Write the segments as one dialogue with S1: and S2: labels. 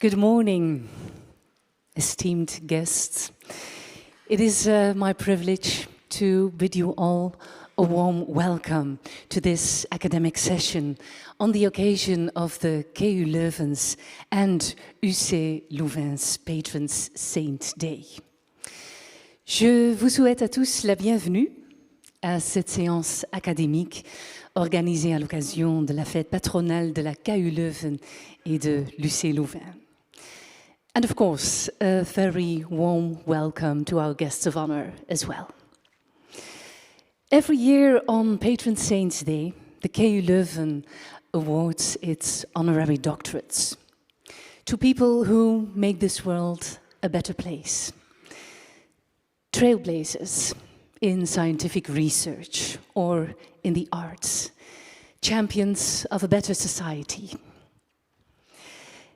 S1: Good morning, esteemed guests. It is my privilege to bid you all a warm welcome to this academic session on the occasion of the KU Leuven's and UCLouvain's Patrons Saint Day. Je vous souhaite à tous la bienvenue à cette séance académique organisée à l'occasion de la fête patronale de la KU Leuven et de l'UCLouvain. And of course, a very warm welcome to our guests of honor as well. Every year on Patron Saints Day, the KU Leuven awards its honorary doctorates to people who make this world a better place. Trailblazers in scientific research or in the arts, champions of a better society.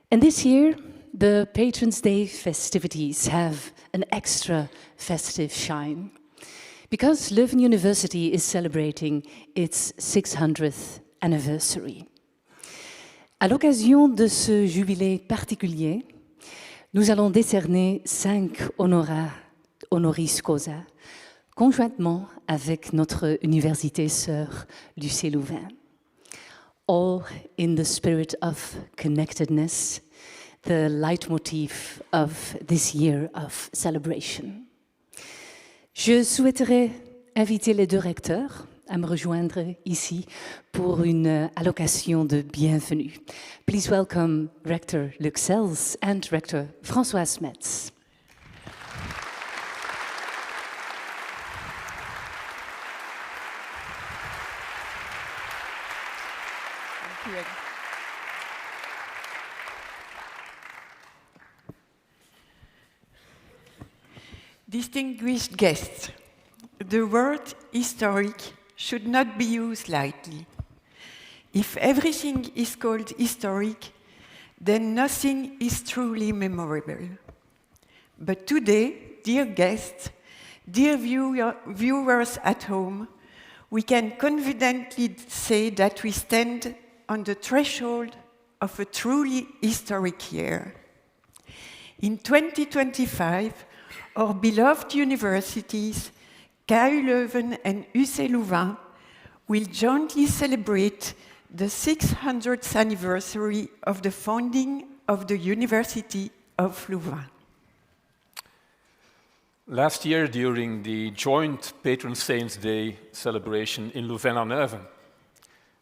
S1: And this year, the Patrons' Day festivities have an extra festive shine because Leuven University is celebrating its 600th anniversary. À l'occasion de ce jubilé particulier, nous allons décerner 5 honoris causa, conjointement avec notre université sœur UCLouvain. All in the spirit of connectedness, the leitmotif of this year of celebration. Je souhaiterais inviter les deux recteurs à me rejoindre ici pour une allocation de bienvenue. Please welcome Rector Luc Sels and Rector Françoise Metz.
S2: Distinguished guests, the word historic should not be used lightly. If everything is called historic, then nothing is truly memorable. But today, dear guests, dear viewers at home, we can confidently say that we stand on the threshold of a truly historic year. In 2025, our beloved universities, KU Leuven and UCLouvain, will jointly celebrate the 600th anniversary of the founding of the University of Louvain.
S3: Last year, during the joint Patron Saints Day celebration in Leuven,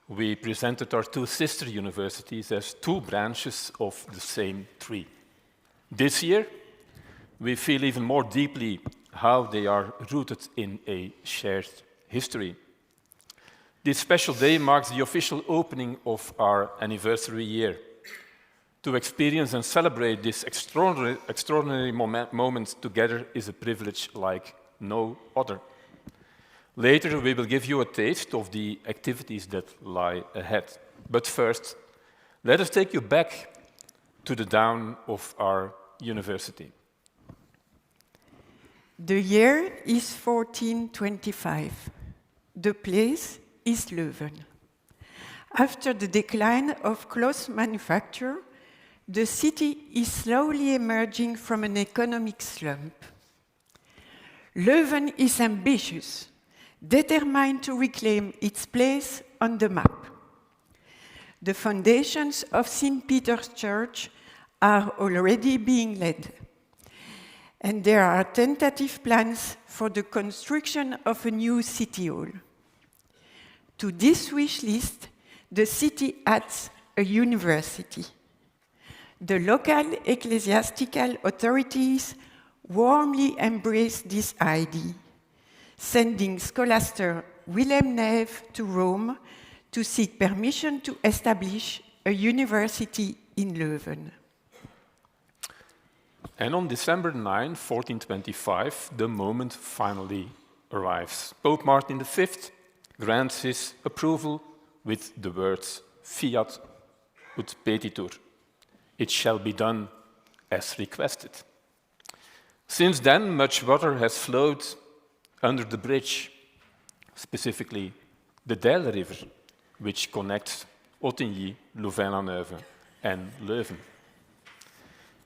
S3: we presented our two sister universities as two branches of the same tree. This year, we feel even more deeply how they are rooted in a shared history. This special day marks the official opening of our anniversary year. To experience and celebrate this extraordinary moment together is a privilege like no other. Later, we will give you a taste of the activities that lie ahead. But first, let us take you back to the dawn of our university.
S2: The year is 1425. The place is Leuven. After the decline of cloth manufacture, the city is slowly emerging from an economic slump. Leuven is ambitious, determined to reclaim its place on the map. The foundations of St. Peter's Church are already being laid. And there are tentative plans for the construction of a new city hall. To this wish list, the city adds a university. The local ecclesiastical authorities warmly embrace this idea, sending Scholastic Willem Neve to Rome to seek permission to establish a university in Leuven.
S3: And on December 9, 1425, the moment finally arrives. Pope Martin V grants his approval with the words fiat ut petitur. It shall be done as requested. Since then, much water has flowed under the bridge, specifically the Deile River, which connects Ottigny, Louvain-la-Neuve, and Leuven.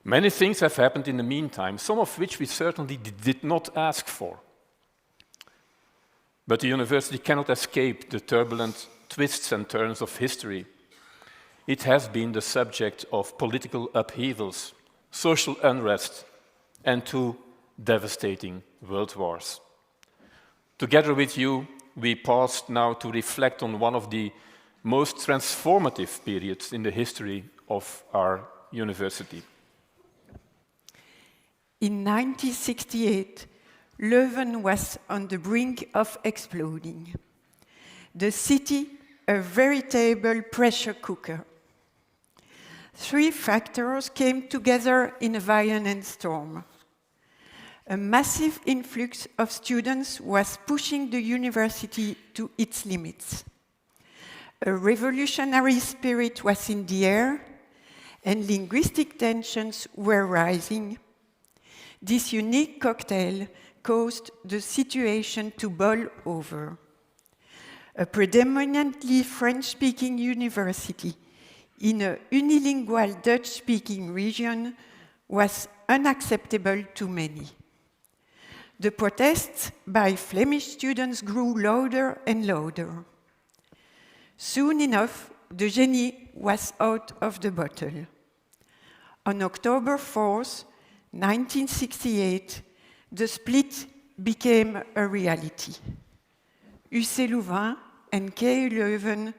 S3: Many things have happened in the meantime, some of which we certainly did not ask for. But the university cannot escape the turbulent twists and turns of history. It has been the subject of political upheavals, social unrest, and 2 devastating world wars. Together with you, we pause now to reflect on one of the most transformative periods in the history of our university.
S2: In 1968, Leuven was on the brink of exploding. The city, a veritable pressure cooker. 3 factors came together in a violent storm. A massive influx of students was pushing the university to its limits. A revolutionary spirit was in the air, and linguistic tensions were rising. This unique cocktail caused the situation to boil over. A predominantly French-speaking university in a unilingual Dutch-speaking region was unacceptable to many. The protests by Flemish students grew louder and louder. Soon enough, the genie was out of the bottle. On October 4th, 1968, the split became a reality. UCLouvain and KU Leuven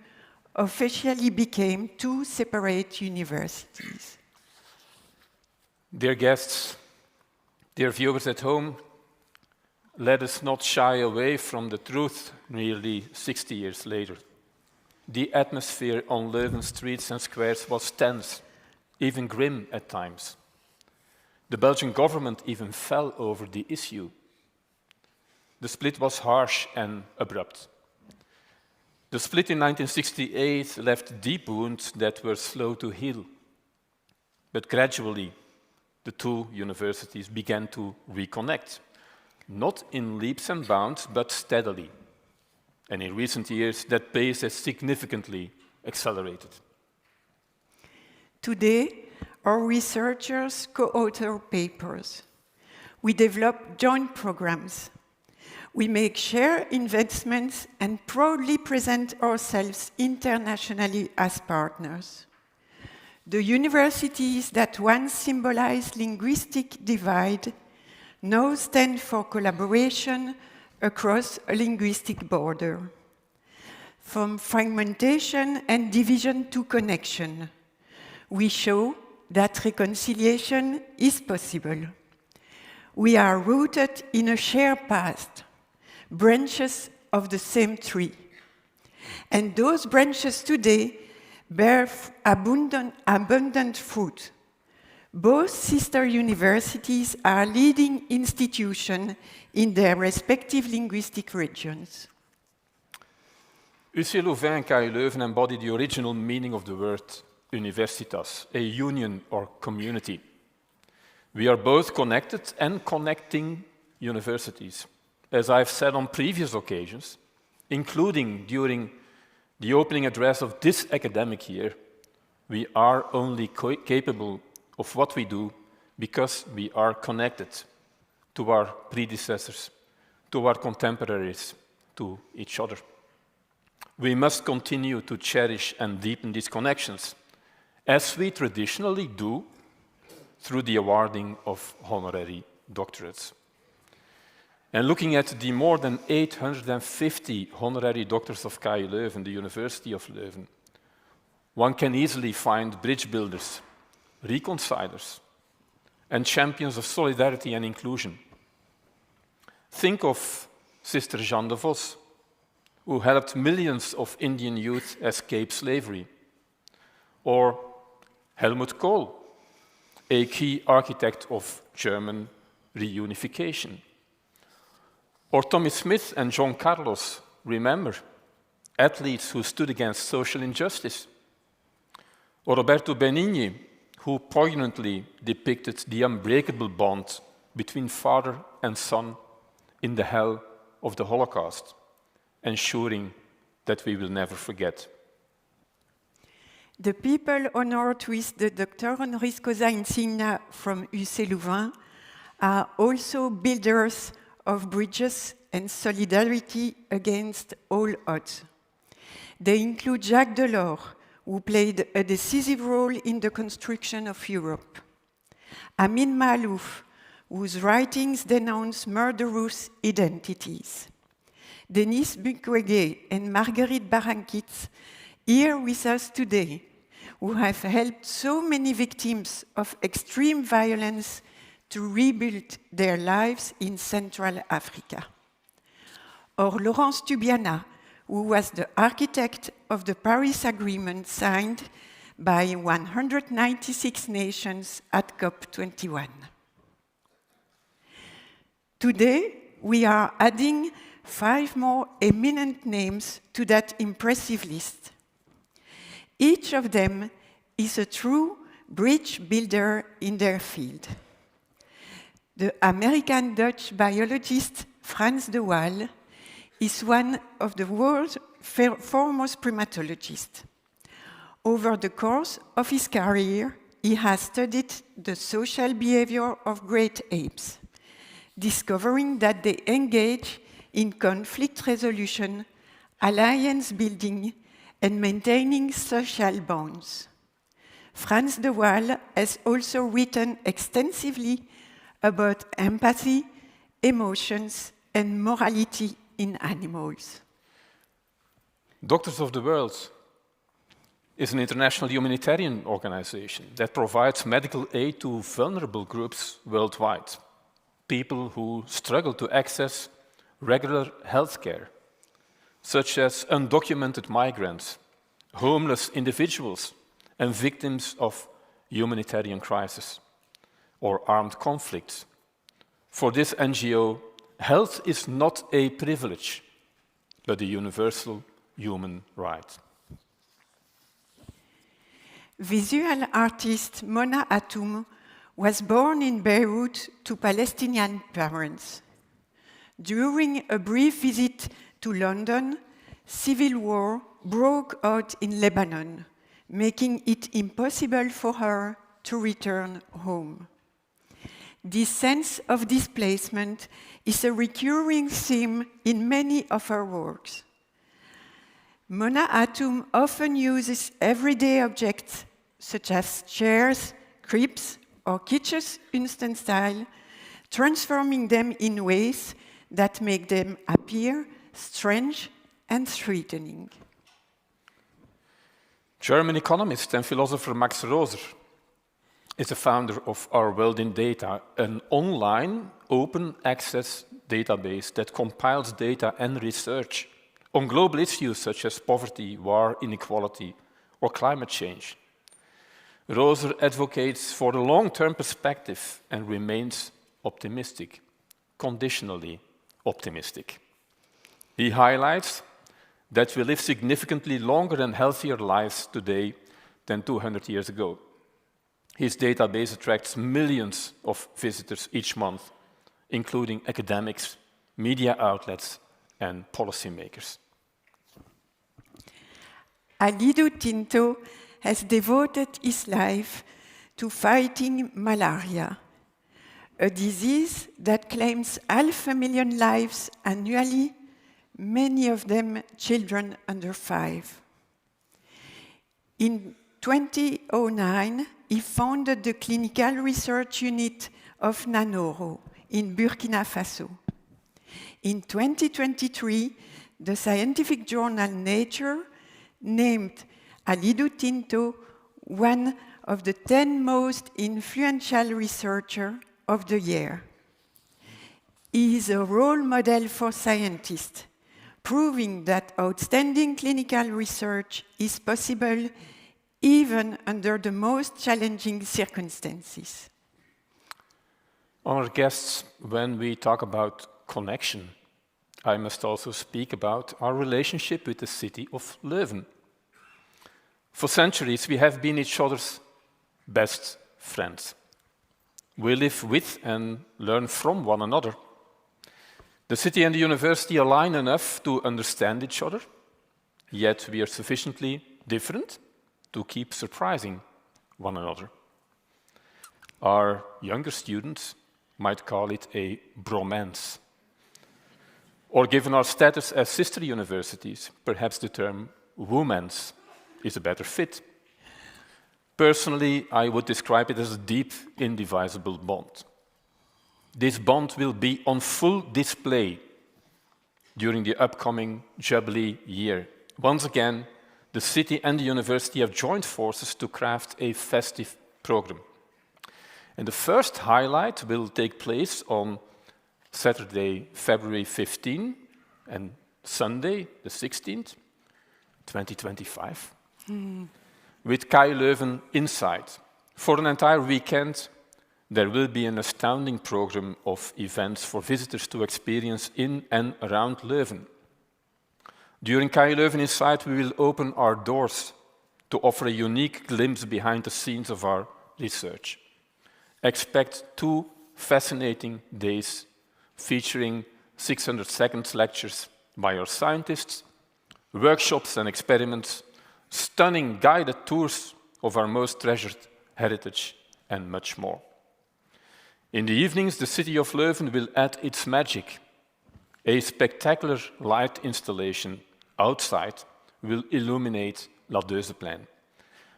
S2: officially became 2 separate universities.
S3: Dear guests, dear viewers at home, let us not shy away from the truth nearly 60 years later. The atmosphere on Leuven streets and squares was tense, even grim at times. The Belgian government even fell over the issue. The split was harsh and abrupt. The split in 1968 left deep wounds that were slow to heal. But gradually, the 2 universities began to reconnect, not in leaps and bounds, but steadily. And in recent years, that pace has significantly accelerated.
S2: Today, our researchers co-author papers. We develop joint programs. We make shared investments and proudly present ourselves internationally as partners. The universities that once symbolized linguistic divide now stand for collaboration across a linguistic border. From fragmentation and division to connection, we show that reconciliation is possible. We are rooted in a shared past, branches of the same tree. And those branches today bear abundant fruit. Both sister universities are leading institutions in their respective linguistic regions.
S3: UCLouvain and KU Leuven embody the original meaning of the word universitas, a union or community. We are both connected and connecting universities. As I've said on previous occasions, including during the opening address of this academic year, we are only capable of what we do because we are connected to our predecessors, to our contemporaries, to each other. We must continue to cherish and deepen these connections, as we traditionally do through the awarding of honorary doctorates. And looking at the more than 850 honorary doctors of KU Leuven, the University of Leuven, one can easily find bridge builders, reconcilers, and champions of solidarity and inclusion. Think of Sister Jeanne de Vos, who helped millions of Indian youth escape slavery, or Helmut Kohl, a key architect of German reunification. Or Tommy Smith and John Carlos, remember, athletes who stood against social injustice. Or Roberto Benigni, who poignantly depicted the unbreakable bond between father and son in the hell of the Holocaust, ensuring that we will never forget.
S2: The people honored with the Doctor Honoris Causa insignia from UCLouvain are also builders of bridges and solidarity against all odds. They include Jacques Delors, who played a decisive role in the construction of Europe, Amin Maalouf, whose writings denounce murderous identities, Denis Mukwege and Marguerite Barankitz, here with us today, who have helped so many victims of extreme violence to rebuild their lives in Central Africa. Or Laurence Tubiana, who was the architect of the Paris Agreement signed by 196 nations at COP21. Today, we are adding 5 more eminent names to that impressive list. Each of them is a true bridge builder in their field. The American-Dutch biologist Frans de Waal is one of the world's foremost primatologists. Over the course of his career, he has studied the social behavior of great apes, discovering that they engage in conflict resolution, alliance building, and maintaining social bonds. Frans de Waal has also written extensively about empathy, emotions, and morality in animals.
S3: Doctors of the World is an international humanitarian organization that provides medical aid to vulnerable groups worldwide, people who struggle to access regular health care, such as undocumented migrants, homeless individuals, and victims of humanitarian crisis or armed conflicts. For this NGO, health is not a privilege, but a universal human right.
S2: Visual artist Mona Hatoum was born in Beirut to Palestinian parents. During a brief visit to London, civil war broke out in Lebanon, making it impossible for her to return home. This sense of displacement is a recurring theme in many of her works. Mona Hatoum often uses everyday objects such as chairs, cribs, or kitchens instant style, transforming them in ways that make them appear strange and threatening.
S3: German economist and philosopher Max Roser is the founder of Our World in Data, an online, open access database that compiles data and research on global issues such as poverty, war, inequality, or climate change. Roser advocates for a long-term perspective and remains optimistic, conditionally optimistic. He highlights that we live significantly longer and healthier lives today than 200 years ago. His database attracts millions of visitors each month, including academics, media outlets, and policymakers.
S2: Halidou Tinto has devoted his life to fighting malaria, a disease that claims 500,000 lives annually, many of them children under 5. In 2009, he founded the clinical research unit of Nanoro in Burkina Faso. In 2023, the scientific journal Nature named Halidou Tinto one of the 10 most influential researchers of the year. He is a role model for scientists, proving that outstanding clinical research is possible even under the most challenging circumstances.
S3: Honored guests, when we talk about connection, I must also speak about our relationship with the city of Leuven. For centuries, we have been each other's best friends. We live with and learn from one another. The city and the university align enough to understand each other, yet we are sufficiently different to keep surprising one another. Our younger students might call it a bromance. Or given our status as sister universities, perhaps the term womance is a better fit. Personally, I would describe it as a deep, indivisible bond. This bond will be on full display during the upcoming Jubilee year. Once again, the city and the university have joined forces to craft a festive program. And the first highlight will take place on Saturday, February 15, and Sunday, the 16th, 2025, with Leuven inside. For an entire weekend, there will be an astounding program of events for visitors to experience in and around Leuven. During Leuven Inside, we will open our doors to offer a unique glimpse behind the scenes of our research. Expect 2 fascinating days featuring 600-second lectures by our scientists, workshops and experiments, stunning guided tours of our most treasured heritage, and much more. In the evenings, the city of Leuven will add its magic. A spectacular light installation outside will illuminate Laureatesplein,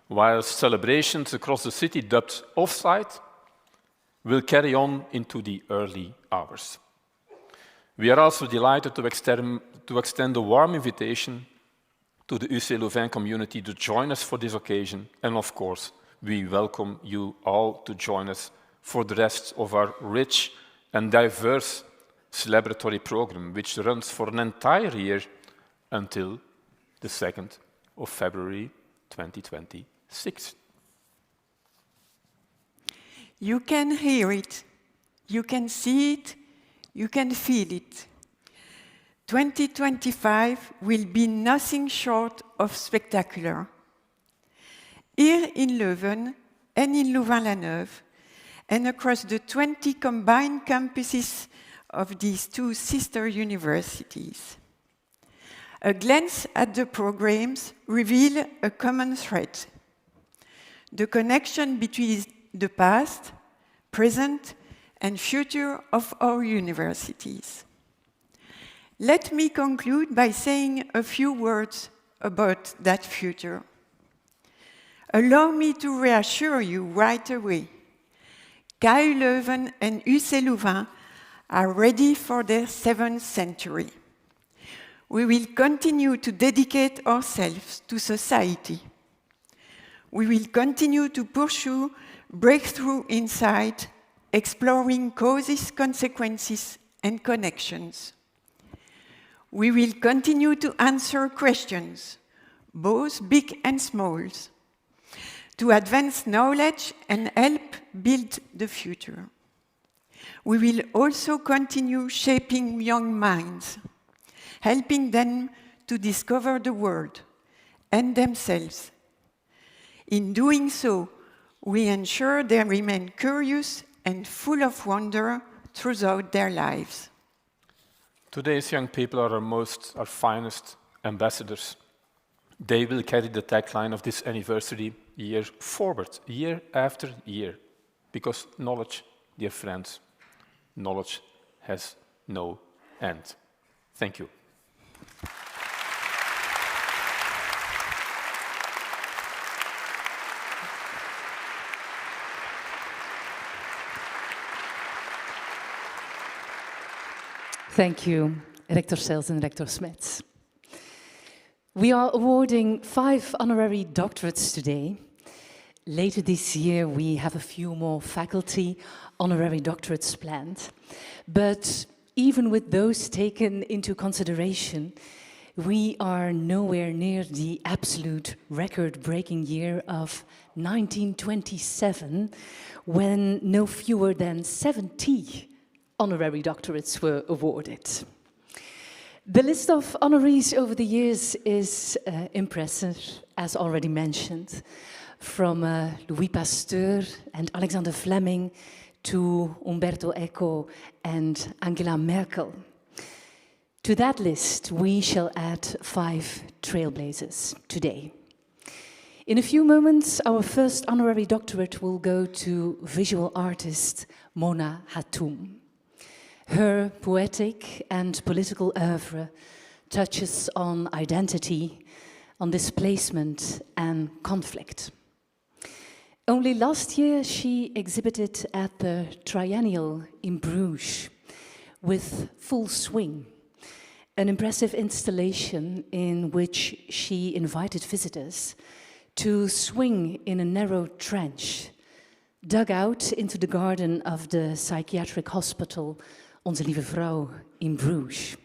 S3: while celebrations across the city dubbed offsite will carry on into the early hours. We are also delighted to extend a warm invitation to the UCLouvain community to join us for this occasion, and of course, we welcome you all to join us for the rest of our rich and diverse celebratory program, which runs for an entire year until the 2nd of February 2026.
S2: You can hear it, you can see it, you can feel it. 2025 will be nothing short of spectacular. Here in Leuven and in Louvain-la-Neuve, and across the 20 combined campuses of these 2 sister universities. A glance at the programs reveals a common thread: the connection between the past, present, and future of our universities. Let me conclude by saying a few words about that future. Allow me to reassure you right away. KU Leuven and UCLouvain are ready for their 7th century. We will continue to dedicate ourselves to society. We will continue to pursue breakthrough insight, exploring causes, consequences, and connections. We will continue to answer questions, both big and small, to advance knowledge and help build the future. We will also continue shaping young minds, helping them to discover the world and themselves. In doing so, we ensure they remain curious and full of wonder throughout their lives.
S3: Today's young people are our finest ambassadors. They will carry the tagline of this anniversary year forward, year after year, because knowledge, dear friends, knowledge has no end. Thank you.
S1: Thank you, Rector Sels and Rector Smets. We are awarding 5 honorary doctorates today. Later this year, we have a few more faculty honorary doctorates planned. But even with those taken into consideration, we are nowhere near the absolute record-breaking year of 1927, when no fewer than 70 honorary doctorates were awarded. The list of honorees over the years is impressive, as already mentioned, from Louis Pasteur and Alexander Fleming to Umberto Eco and Angela Merkel. To that list, we shall add 5 trailblazers today. In a few moments, our first honorary doctorate will go to visual artist Mona Hatoum. Her poetic and political oeuvre touches on identity, on displacement and conflict. Only last year she exhibited at the Triennial in Bruges with Full Swing, an impressive installation in which she invited visitors to swing in a narrow trench dug out into the garden of the psychiatric hospital Onze Vrouw in Bruges.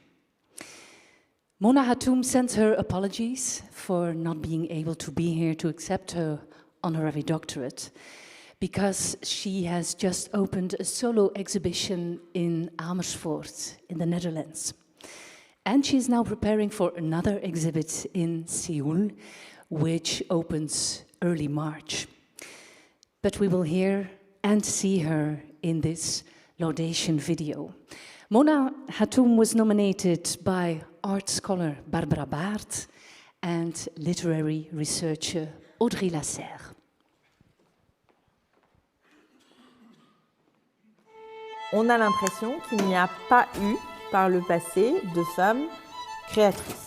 S1: Mona Hatoum sends her apologies for not being able to be here to accept her honorary doctorate because she has just opened a solo exhibition in Amersfoort in the Netherlands. And she is now preparing for another exhibit in Seoul, which opens early March. But we will hear and see her in this laudation video. Mona Hatoum was nominated by art scholar Barbara Baert and literary researcher Audrey Lasserre.
S4: On a l'impression qu'il n'y a pas eu, par le passé, de femmes créatrices.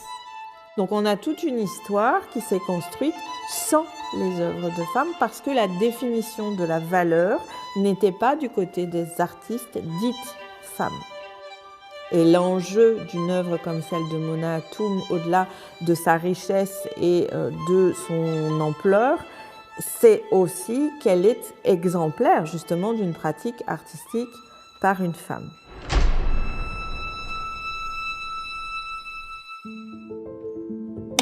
S4: Donc on a toute une histoire qui s'est construite sans les œuvres de femmes parce que la définition de la valeur n'était pas du côté des artistes dites femmes. Et l'enjeu d'une œuvre comme celle de Mona Hatoum, au-delà de sa richesse et de son ampleur, c'est aussi qu'elle est exemplaire justement d'une pratique artistique par une femme.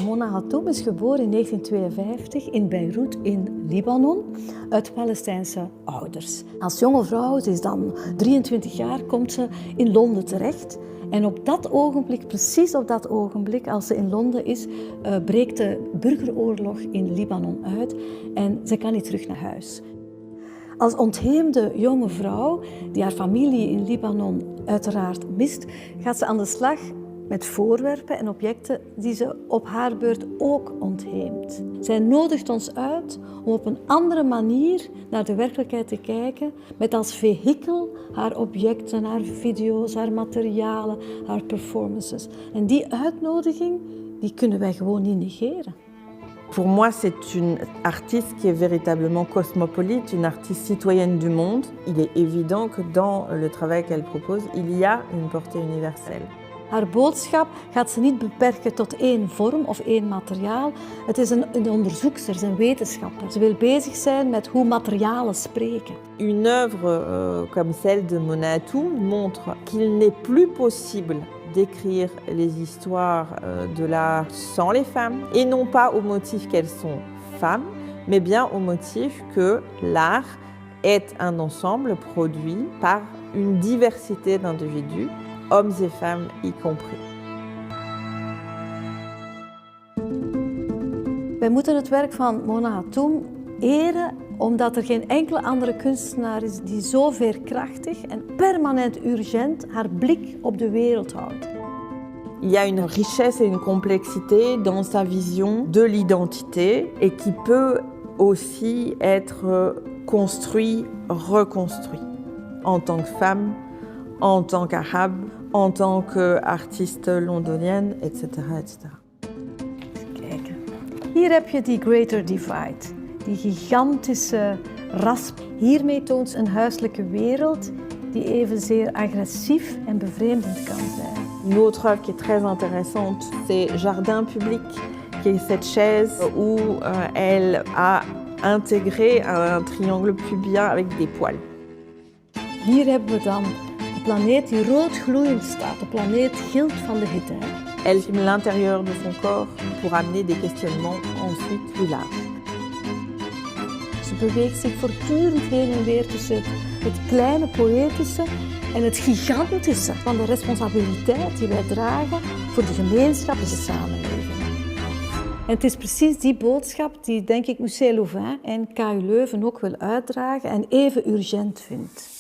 S5: Mona Hatoum is geboren in 1952 in Beirut in Libanon uit Palestijnse ouders. Als jonge vrouw, ze is dan 23 jaar, komt ze in Londen terecht. En op dat ogenblik, precies op dat ogenblik, als ze in Londen is, breekt de burgeroorlog in Libanon uit en ze kan niet terug naar huis. Als ontheemde jonge vrouw, die haar familie in Libanon uiteraard mist, gaat ze aan de slag met voorwerpen en objecten die ze op haar beurt ook ontheemt. Zij nodigt ons uit om op een andere manier naar de werkelijkheid te kijken, met als vehikel haar objecten, haar video's, haar materialen, haar performances. En die uitnodiging, die kunnen wij gewoon niet negeren.
S4: Pour moi, c'est une artiste qui est véritablement cosmopolite, une artiste citoyenne du monde. Il est évident que dans le travail qu'elle propose, il y a une portée universelle.
S5: Haar boodschap gaat ze niet beperken tot één vorm of één materiaal. Het is een onderzoekster, een wetenschapper. Ze wil bezig zijn met hoe materialen spreken.
S4: Une œuvre comme celle de Mona Hatoum montre qu'il n'est plus possible d'écrire les histoires de l'art sans les femmes, et non pas au motif qu'elles sont femmes, mais bien au motif que l'art est un ensemble produit par une diversité d'individus, hommes et femmes y compris.
S5: Wij moeten het werk van Mona Hatoum eren omdat er geen enkele andere kunstenaar is die zo veerkrachtig en permanent urgent haar blik op de wereld houdt.
S4: Il y a une richesse et une complexité dans sa vision de l'identité et qui peut aussi être construit, reconstruit en tant que femme, en tant qu'arabe, en tant qu'artiste londonienne, etc. etc.
S5: Kijk, hier heb je die Greater Divide, die gigantische rasp. Hiermee toont ze een huiselijke wereld die evenzeer agressief en bevreemdend kan zijn.
S4: Une autre œuvre qui est très intéressante, c'est Jardin public, qui est cette chaise où elle a intégré un triangle pubien avec des poils.
S5: Hier hebben we dan de planeet die rood gloeiend staat, de planeet gilt van de hitte.
S4: Elle filme l'intérieur de son corps pour amener des questionnements ensuite plus larges.
S5: Ze beweegt zich voortdurend heen en weer tussen het kleine poëtische en het gigantische van de responsabiliteit die wij dragen voor de gemeenschap en de samenleving. En het is precies die boodschap die, denk ik, UCLouvain en KU Leuven ook wil uitdragen en even urgent vindt.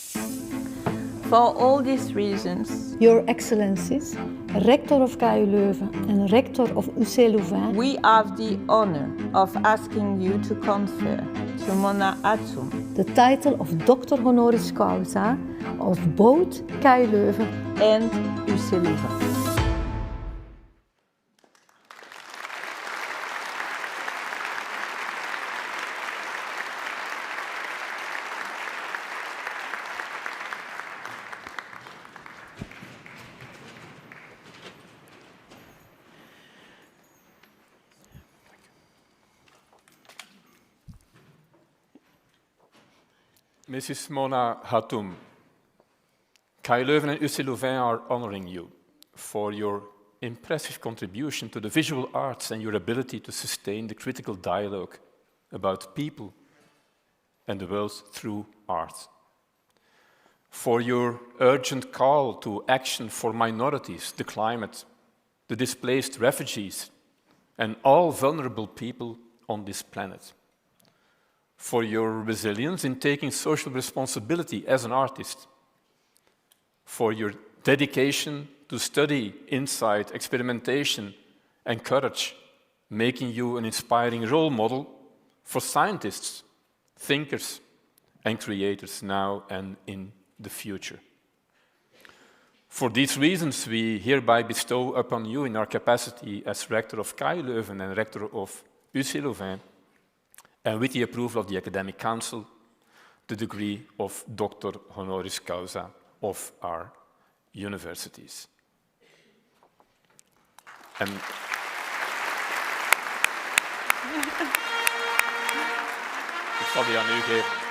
S4: For all these reasons,
S5: Your Excellencies, Rector of KU Leuven and Rector of UCLouvain,
S4: we have the honor of asking you to confer to Mona Hatoum
S5: the title of Doctor Honoris Causa of both KU Leuven
S4: and UCLouvain.
S3: Mrs. Mona Hatoum, KU Leuven and UCLouvain are honoring you for your impressive contribution to the visual arts and your ability to sustain the critical dialogue about people and the world through art. For your urgent call to action for minorities, the climate, the displaced refugees, and all vulnerable people on this planet. For your resilience in taking social responsibility as an artist. For your dedication to study, insight, experimentation, and courage, making you an inspiring role model for scientists, thinkers, and creators now and in the future. For these reasons, we hereby bestow upon you in our capacity as Rector of KU Leuven and Rector of UCLouvain, and with the approval of the Academic Council, the degree of Doctor Honoris Causa of our universities. En ik zal die aan u geven.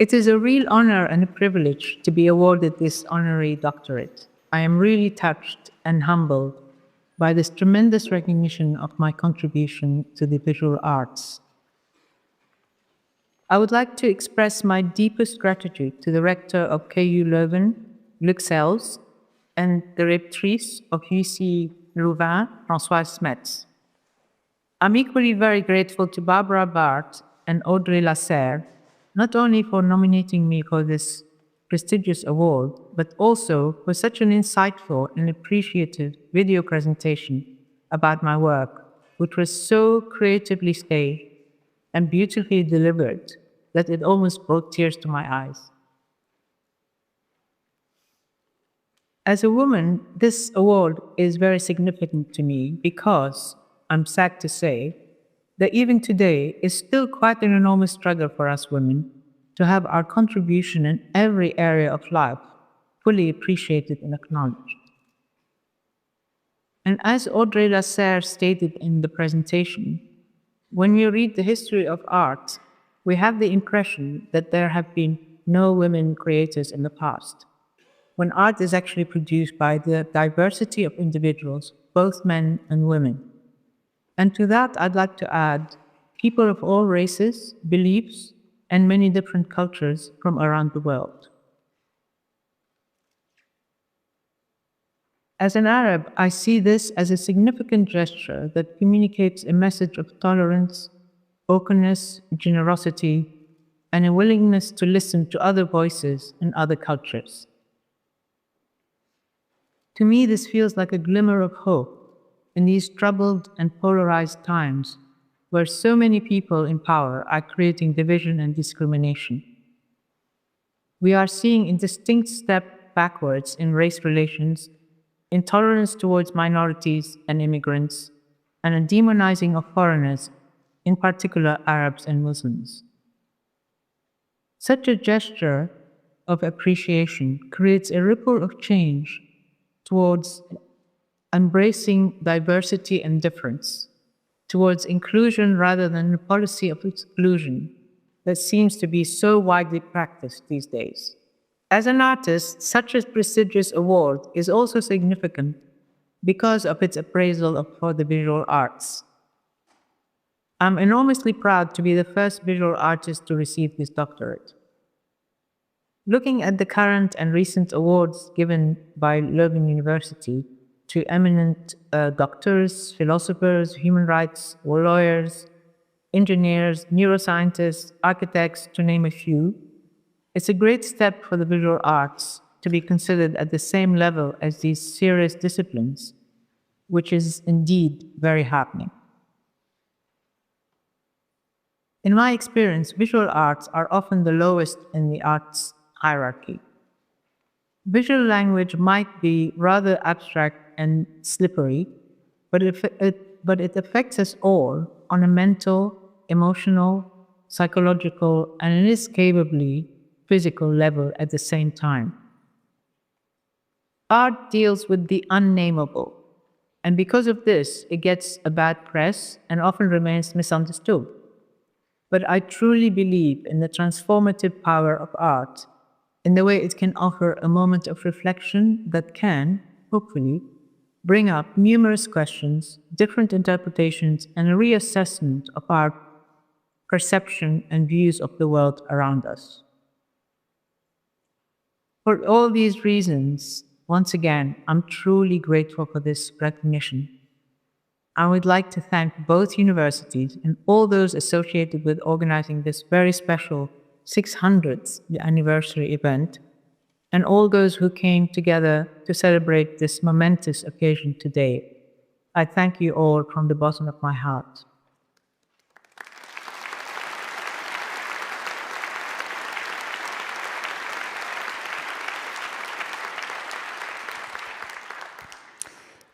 S6: It is a real honor and a privilege to be awarded this honorary doctorate. I am really touched and humbled by this tremendous recognition of my contribution to the visual arts. I would like to express my deepest gratitude to the Rector of KU Leuven, Luxelles, and the Rectrice of UCLouvain, Françoise Metz. I'm equally very grateful to Barbara Bart and Audrey Lasserre, not only for nominating me for this prestigious award, but also for such an insightful and appreciative video presentation about my work, which was so creatively staged and beautifully delivered that it almost brought tears to my eyes. As a woman, this award is very significant to me because, I'm sad to say, that even today is still quite an enormous struggle for us women to have our contribution in every area of life fully appreciated and acknowledged. And as Audrey Lasserre stated in the presentation, when you read the history of art, we have the impression that there have been no women creators in the past, when art is actually produced by the diversity of individuals, both men and women. And to that, I'd like to add people of all races, beliefs, and many different cultures from around the world. As an Arab, I see this as a significant gesture that communicates a message of tolerance, openness, generosity, and a willingness to listen to other voices and other cultures. To me, this feels like a glimmer of hope in these troubled and polarized times where so many people in power are creating division and discrimination. We are seeing a distinct step backwards in race relations, intolerance towards minorities and immigrants, and a demonizing of foreigners, in particular Arabs and Muslims. Such a gesture of appreciation creates a ripple of change towards embracing diversity and difference, towards inclusion rather than a policy of exclusion that seems to be so widely practiced these days. As an artist, such a prestigious award is also significant because of its appraisal for the visual arts. I'm enormously proud to be the first visual artist to receive this doctorate. Looking at the current and recent awards given by Leuven University to eminent doctors, philosophers, human rights lawyers, engineers, neuroscientists, architects, to name a few, it's a great step for the visual arts to be considered at the same level as these serious disciplines, which is indeed very heartening. In my experience, visual arts are often the lowest in the arts hierarchy. Visual language might be rather abstract and slippery, but it affects us all on a mental, emotional, psychological, and inescapably physical level at the same time. Art deals with the unnameable, and because of this, it gets a bad press and often remains misunderstood. But I truly believe in the transformative power of art, in the way it can offer a moment of reflection that can, hopefully, bring up numerous questions, different interpretations, and a reassessment of our perception and views of the world around us. For all these reasons, once again, I'm truly grateful for this recognition. I would like to thank both universities and all those associated with organizing this very special 600th anniversary event, and all those who came together to celebrate this momentous occasion today. I thank you all from the bottom of my heart.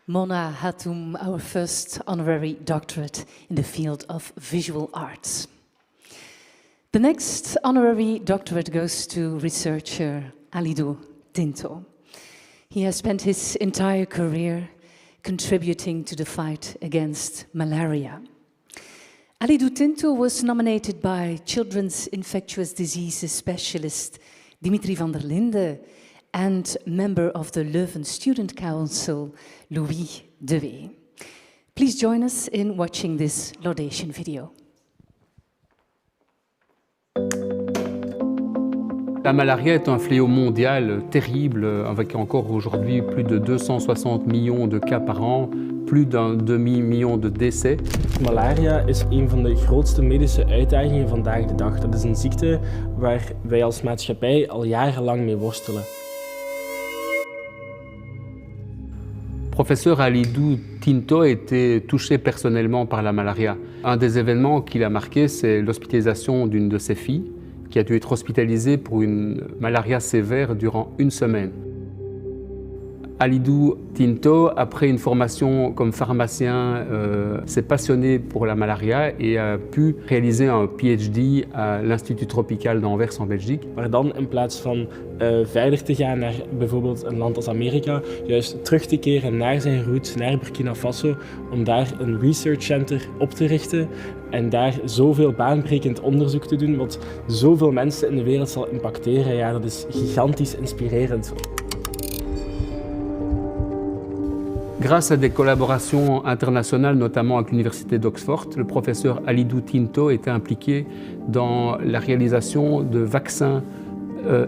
S1: Mona Hatoum, our first honorary doctorate in the field of visual arts. The next honorary doctorate goes to researcher Halidou Tinto. He has spent his entire career contributing to the fight against malaria. Halidou Tinto was nominated by children's infectious diseases specialist Dimitri van der Linde and member of the Leuven Student Council, Louis de. Please join us in watching this laudation video.
S7: La malaria est un fléau mondial terrible, avec encore aujourd'hui plus de 260 millions de cas par an, plus d'un demi-million de décès.
S8: Malaria is een van de grootste medische uitdagingen vandaag de dag. Dat is een ziekte waar wij als maatschappij al jarenlang mee worstelen.
S7: Professeur Halidou Tinto a été touché personnellement par la malaria. Un des événements qui l'a marqué, c'est l'hospitalisation d'une de ses filles, qui a dû être hospitalisée pour une malaria sévère durant une semaine. Halidou Tinto, après une formation comme pharmacien, s'est passionné pour la malaria et a pu réaliser un PhD à l'Institut tropical d'Anvers en Belgique.
S8: Maar dan in plaats van verder te gaan naar bijvoorbeeld een land als Amerika, juist terug te keren naar zijn roots, naar Burkina Faso, om daar een research center op te richten en daar zoveel baanbrekend onderzoek te doen, wat zoveel mensen in de wereld zal impacteren. Ja, dat is gigantisch inspirerend.
S7: Grâce à des collaborations internationales, notamment avec l'université d'Oxford, le professeur Halidou Tinto était impliqué dans la réalisation de vaccins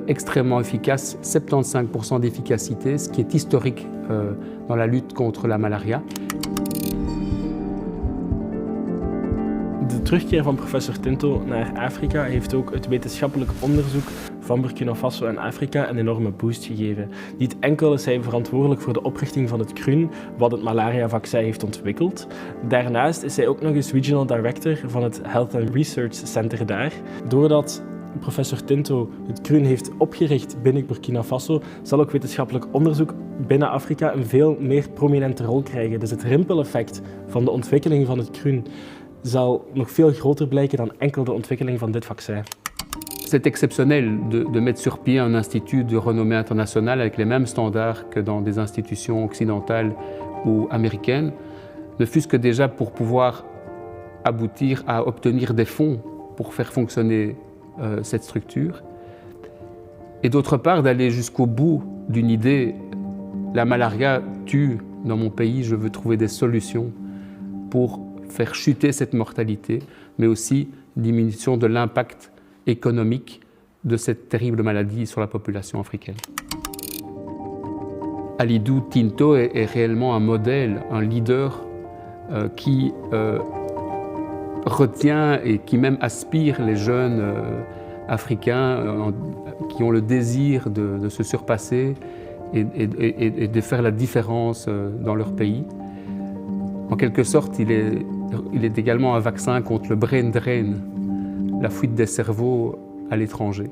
S7: extrêmement efficaces, 75% d'efficacité, ce qui est historique dans la lutte contre la malaria.
S8: De terugkeer van professor Tinto naar Afrika heeft ook het wetenschappelijk onderzoek van Burkina Faso en Afrika een enorme boost gegeven. Niet enkel is hij verantwoordelijk voor de oprichting van het CRUN, wat het malaria-vaccin heeft ontwikkeld. Daarnaast is hij ook nog eens regional director van het Health and Research Center daar. Doordat professor Tinto het CRUN heeft opgericht binnen Burkina Faso, zal ook wetenschappelijk onderzoek binnen Afrika een veel meer prominente rol krijgen. Dus het rimpeleffect van de ontwikkeling van het CRUN zal nog veel groter blijken dan enkel de ontwikkeling van dit vaccin.
S7: C'est exceptionnel de mettre sur pied un institut de renommée internationale avec les mêmes standards que dans des institutions occidentales ou américaines, ne fût-ce que déjà pour pouvoir aboutir à obtenir des fonds pour faire fonctionner cette structure. Et d'autre part, d'aller jusqu'au bout d'une idée. La malaria tue dans mon pays, je veux trouver des solutions pour faire chuter cette mortalité, mais aussi diminution de l'impact économique de cette terrible maladie sur la population africaine. Halidou Tinto est réellement un modèle, un leader qui retient et qui même aspire les jeunes africains qui ont le désir de se surpasser et de faire la différence dans leur pays. En quelque sorte, il est également un vaccin contre le brain drain, la fuite des cerveaux à l'étranger.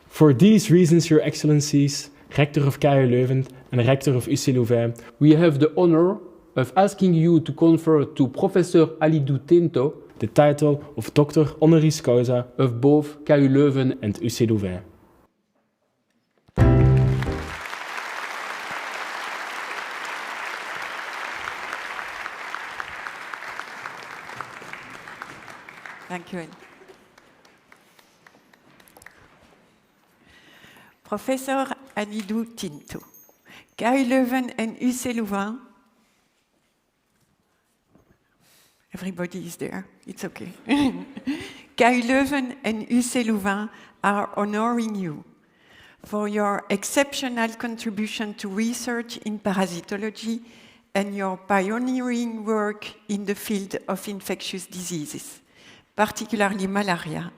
S8: For these reasons, Your Excellencies, Rector of KU Leuven and Rector of UCLouvain,
S7: We have the honor of asking you to confer to Professor Halidou Tinto
S8: the title of Doctor Honoris Causa
S7: of both KU Leuven
S8: and UCLouvain.
S2: Dank u wel. Professor Halidou Tinto, KU Leuven and UCLouvain. Everybody is there, it's okay. KU Leuven and UCLouvain are honoring you for your exceptional contribution to research in parasitology and your pioneering work in the field of infectious diseases, particularly malaria,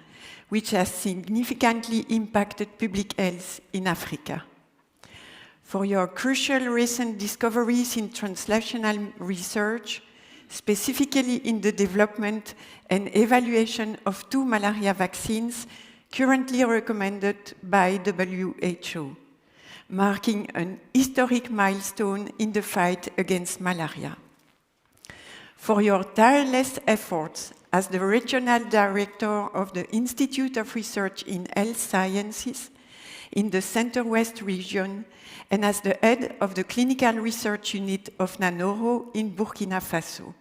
S2: which has significantly impacted public health in Africa. For your crucial recent discoveries in translational research, specifically in the development and evaluation of 2 malaria vaccines currently recommended by WHO, marking an historic milestone in the fight against malaria. For your tireless efforts as the Regional Director of the Institute of Research in Health Sciences in the Center-West region and as the head of the Clinical Research Unit of Nanoro in Burkina Faso,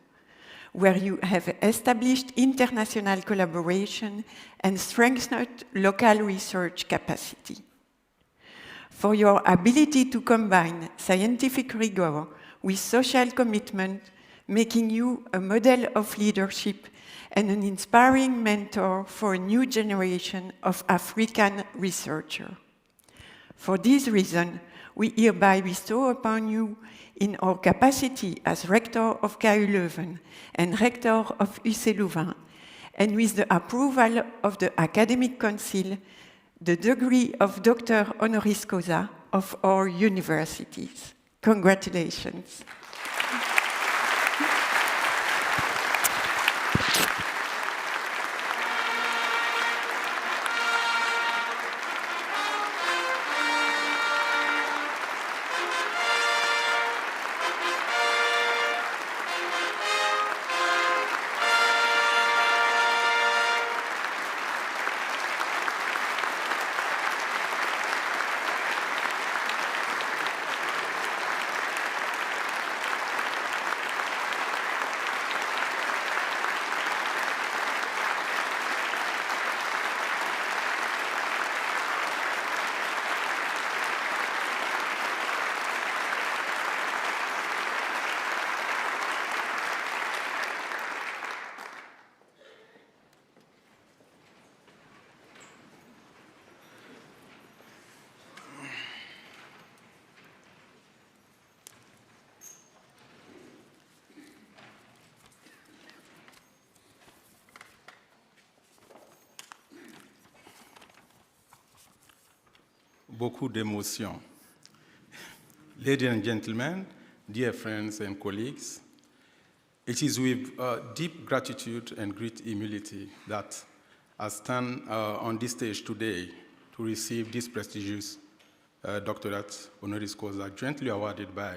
S2: where you have established international collaboration and strengthened local research capacity. For your ability to combine scientific rigor with social commitment, making you a model of leadership and an inspiring mentor for a new generation of African researchers. For this reason, we hereby bestow upon you, in our capacity as Rector of KU Leuven and Rector of UCLouvain, and with the approval of the Academic Council, the degree of Doctor Honoris Causa of our universities. Congratulations.
S9: Beaucoup d'émotions. Ladies and gentlemen, dear friends and colleagues, it is with deep gratitude and great humility that I stand on this stage today to receive this prestigious doctorate honoris causa jointly awarded by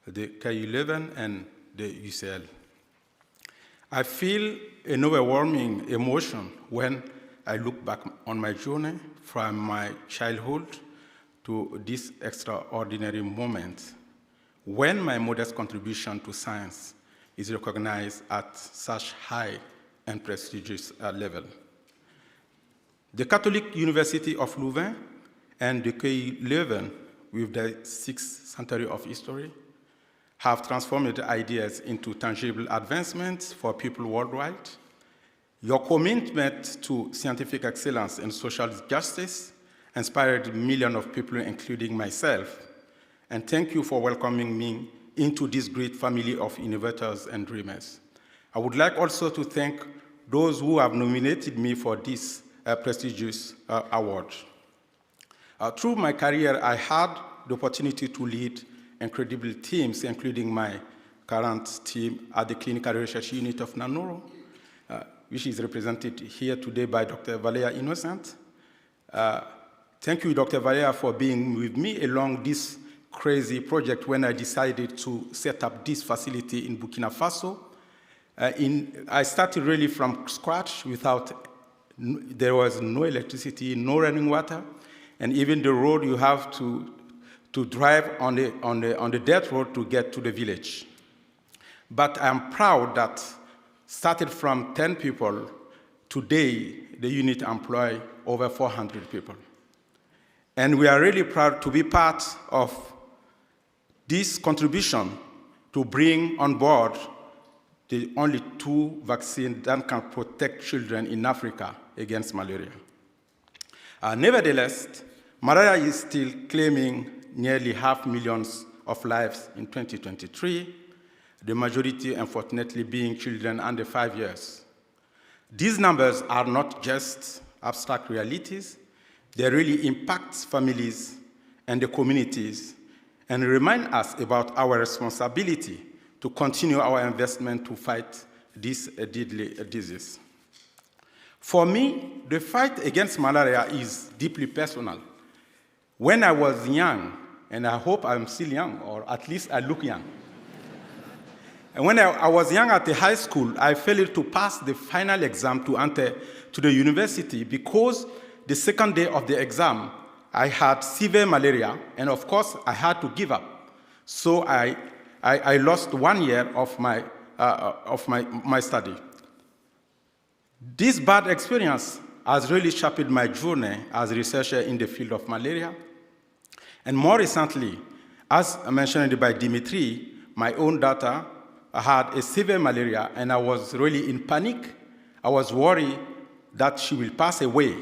S9: the KU Leuven and the UCL. I feel an overwhelming emotion when I look back on my journey from my childhood to this extraordinary moment when my modest contribution to science is recognized at such high and prestigious level. The Catholic University of Leuven and the KU Leuven, with their 6th century of history, have transformed ideas into tangible advancements for people worldwide. Your commitment to scientific excellence and social justice inspired millions of people, including myself. And thank you for welcoming me into this great family of innovators and dreamers. I would like also to thank those who have nominated me for this prestigious award. Through my career, I had the opportunity to lead incredible teams, including my current team at the Clinical Research Unit of Naar, which is represented here today by Dr. Valeria Innocent. Thank you, Dr. Valeria, for being with me along this crazy project when I decided to set up this facility in Burkina Faso. I started really from scratch there was no electricity, no running water, and even the road you have to drive on the dirt road to get to the village. But I'm proud that started from 10 people, today the unit employs over 400 people. And we are really proud to be part of this contribution to bring on board the only 2 vaccines that can protect children in Africa against malaria. Nevertheless, malaria is still claiming nearly 500,000 of lives in 2023, the majority, unfortunately, being children under 5 years. These numbers are not just abstract realities, they really impact families and the communities and remind us about our responsibility to continue our investment to fight this deadly disease. For me, the fight against malaria is deeply personal. When I was young, and I hope I'm still young, or at least I look young. And when I was young at the high school, I failed to pass the final exam to enter to the university because the second day of the exam, I had severe malaria, and of course, I had to give up. So I lost 1 year of my study. This bad experience has really shaped my journey as a researcher in the field of malaria. And more recently, as mentioned by Dimitri, my own daughter had a severe malaria, and I was really in panic. I was worried that she will pass away.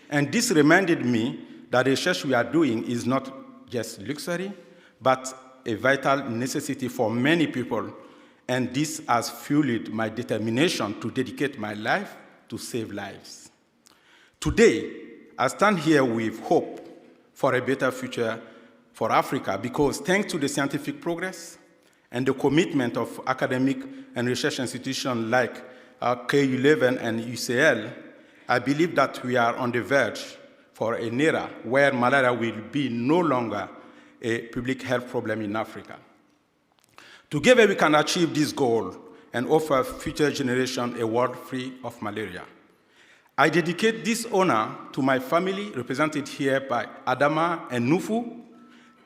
S9: And this reminded me that the research we are doing is not just luxury, but a vital necessity for many people. And this has fueled my determination to dedicate my life to save lives. Today, I stand here with hope for a better future for Africa because thanks to the scientific progress and the commitment of academic and research institutions like KU Leuven and UCL, I believe that we are on the verge for an era where malaria will be no longer a public health problem in Africa. Together we can achieve this goal and offer future generations a world free of malaria. I dedicate this honor to my family, represented here by Adama and Nufu.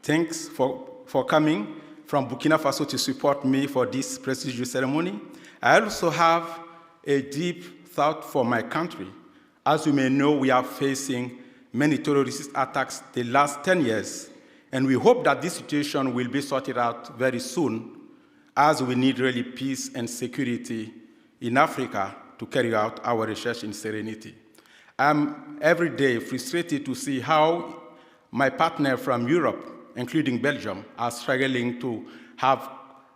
S9: Thanks for coming from Burkina Faso to support me for this prestigious ceremony. I also have a deep thought for my country. As you may know, we are facing many terrorist attacks the last 10 years, and we hope that this situation will be sorted out very soon, as we need really peace and security in Africa to carry out our research in serenity. I'm every day frustrated to see how my partner from Europe, including Belgium, are struggling to have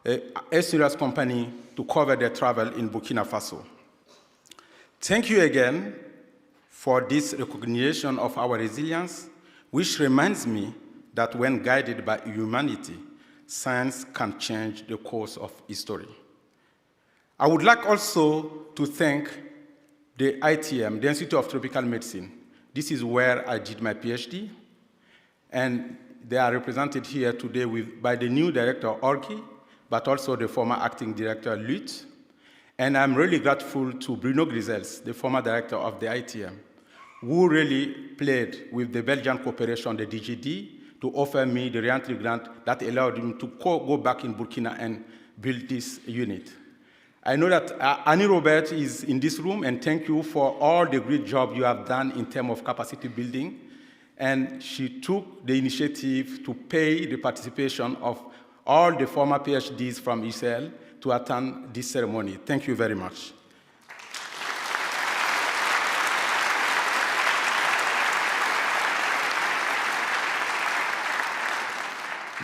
S9: a serious company to cover their travel in Burkina Faso. Thank you again for this recognition of our resilience, which reminds me that when guided by humanity, science can change the course of history. I would like also to thank the ITM, the Institute of Tropical Medicine. This is where I did my PhD, and they are represented here today by the new director, Orki, but also the former acting director, Lut. And I'm really grateful to Bruno Grisels, the former director of the ITM, who really played with the Belgian cooperation, the DGD, to offer me the re-entry grant that allowed him to go back in Burkina and build this unit. I know that Annie Robert is in this room, and thank you for all the great job you have done in terms of capacity building. And she took the initiative to pay the participation of all the former PhDs from UCL to attend this ceremony. Thank you very much.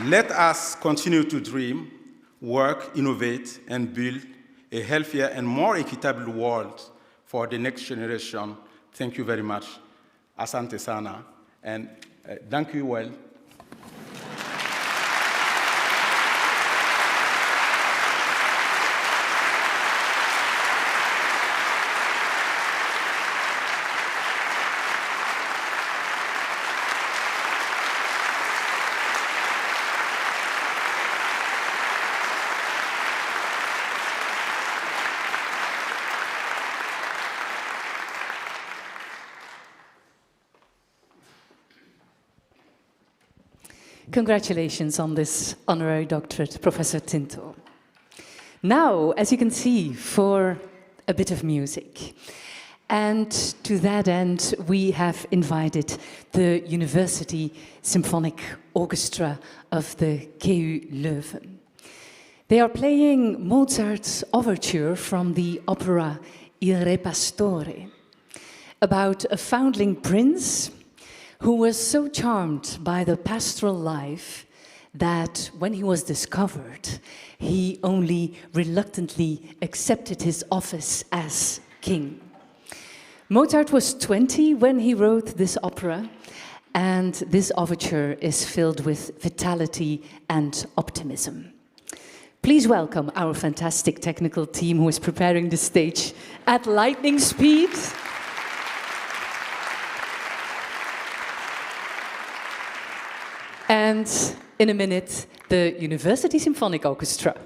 S9: Let us continue to dream, work, innovate, and build a healthier and more equitable world for the next generation. Thank you very much. Asante sana, and thank you well.
S1: Congratulations on this honorary doctorate, Professor Tinto. Now, as you can see, for a bit of music. And to that end, we have invited the University Symphonic Orchestra of the KU Leuven. They are playing Mozart's overture from the opera Il Re Pastore, about a foundling prince who was so charmed by the pastoral life that when he was discovered, he only reluctantly accepted his office as king. Mozart was 20 when he wrote this opera, and this overture is filled with vitality and optimism. Please welcome our fantastic technical team who is preparing the stage at lightning speed. And in a minute, the University Symphonic Orchestra.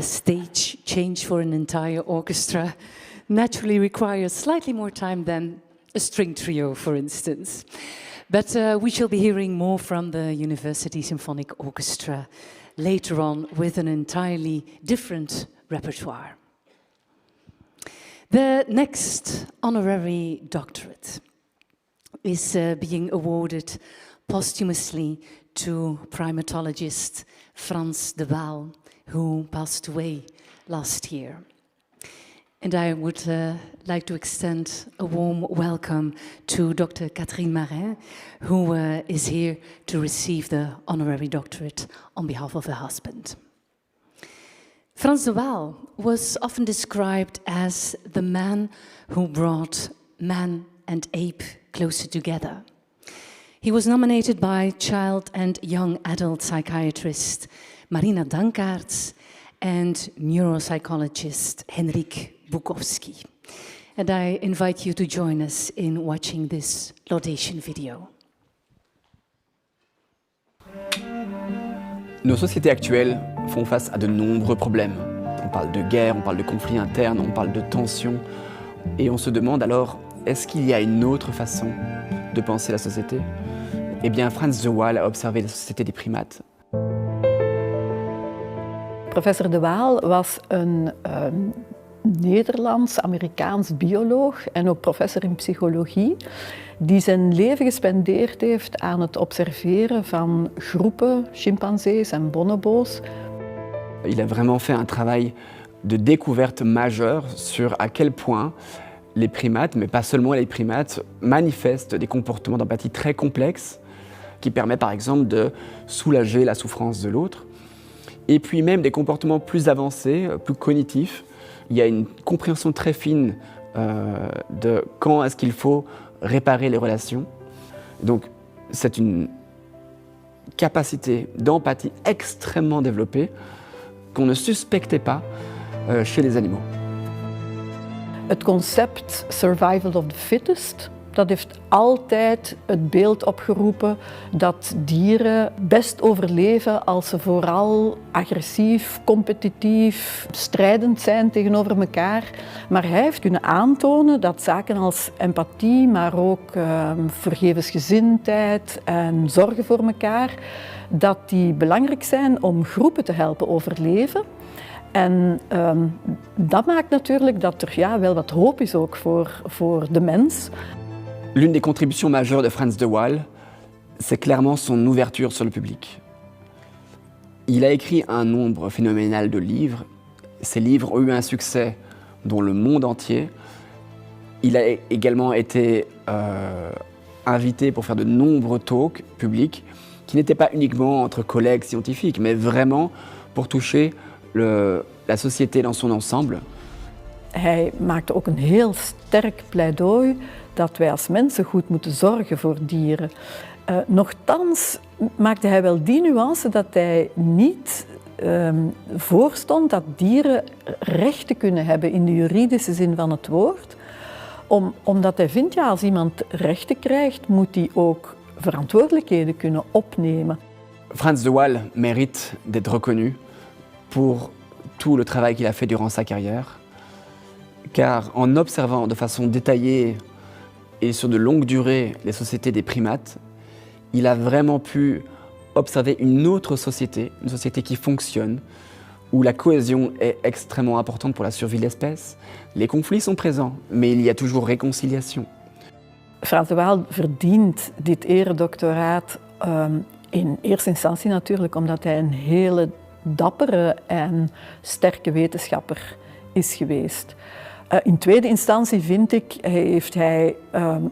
S1: a stage change for an entire orchestra naturally requires slightly more time than a string trio, for instance. But we shall be hearing more from the University Symphonic Orchestra later on with an entirely different repertoire. The next honorary doctorate is being awarded posthumously to primatologist Frans de Waal, who passed away last year. And I would like to extend a warm welcome to Dr. Catherine Marin, who is here to receive the honorary doctorate on behalf of her husband. Frans de Waal was often described as the man who brought man and ape closer together. He was nominated by child and young adult psychiatrist Marina Dankaerts and neuropsychologist Henryk Bukowski. And I invite you to join us in watching this laudation video.
S10: Nos sociétés actuelles font face à de nombreux problèmes. On parle de guerre, on parle de conflits internes, on parle de tensions. Et on se demande alors, est-ce qu'il y a une autre façon de penser la société? Eh bien, Frans de Waal a observé la société des primates.
S5: Professor de Waal was een Nederlands-Amerikaans bioloog en ook professor in psychologie, die zijn leven gespendeerd heeft aan het observeren van groepen chimpansees en bonobo's.
S10: Il a vraiment fait un travail de découverte majeure sur à quel point les primates, mais pas seulement les primates, manifestent des comportements d'empathie très complexes qui permettent par exemple de soulager la souffrance de l'autre. Et puis même des comportements plus avancés, plus cognitifs. Il y a une compréhension très fine de quand est-ce qu'il faut réparer les relations. Donc c'est une capacité d'empathie extrêmement développée qu'on ne suspectait pas chez les animaux.
S5: Het concept survival of the fittest, dat heeft altijd het beeld opgeroepen dat dieren best overleven als ze vooral agressief, competitief, strijdend zijn tegenover elkaar. Maar hij heeft kunnen aantonen dat zaken als empathie, maar ook vergevensgezindheid en zorgen voor elkaar, dat die belangrijk zijn om groepen te helpen overleven. En dat maakt natuurlijk dat er wel wat hoop is ook voor de mens.
S10: L'une des contributions majeures de Frans de Waal, c'est clairement son ouverture sur le public. Il a écrit un nombre phénoménal de livres. Ces livres ont eu un succès dans le monde entier. Il a également été invité pour faire de nombreux talks publics qui n'étaient pas uniquement entre collègues scientifiques, mais vraiment pour toucher la société dans son ensemble.
S5: Hij maakte ook een heel sterk pleidooi dat wij als mensen goed moeten zorgen voor dieren. Nochtans maakte hij wel die nuance dat hij niet voorstond dat dieren rechten kunnen hebben in de juridische zin van het woord. Omdat hij vindt, als iemand rechten krijgt, moet hij ook verantwoordelijkheden kunnen opnemen.
S10: Frans de Waal mérite d'être reconnu pour tout le travail qu'il a fait durant sa carrière. Car en observant de façon détaillée et sur de longue durée les sociétés des primates, il a vraiment pu observer une autre société, une société qui fonctionne, où la cohésion est extrêmement importante pour la survie de l'espèce. Les conflits sont présents, mais il y a toujours réconciliation.
S5: Frans de Waal verdient dit eredoctoraat in eerste instantie natuurlijk omdat hij een hele dappere en sterke wetenschapper is geweest. In tweede instantie vind ik, heeft hij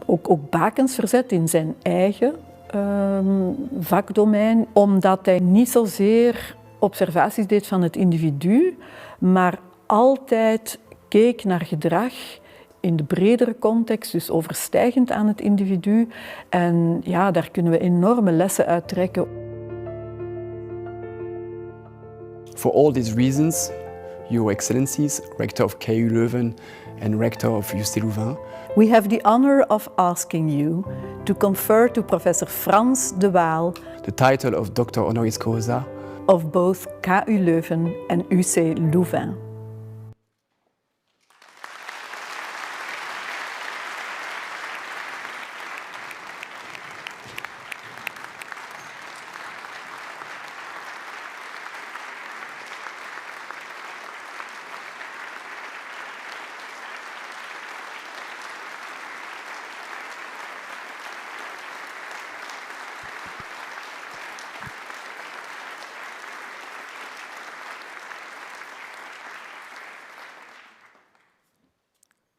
S5: ook bakens verzet in zijn eigen vakdomein, omdat hij niet zozeer observaties deed van het individu, maar altijd keek naar gedrag in de bredere context, dus overstijgend aan het individu. En ja, daar kunnen we enorme lessen uit trekken.
S10: For all these reasons, Your Excellencies, Rector of KU Leuven and Rector of UCLouvain,
S5: we have the honor of asking you to confer to Professor Frans de Waal
S10: the title of Doctor Honoris Causa
S11: of both KU Leuven and UCLouvain.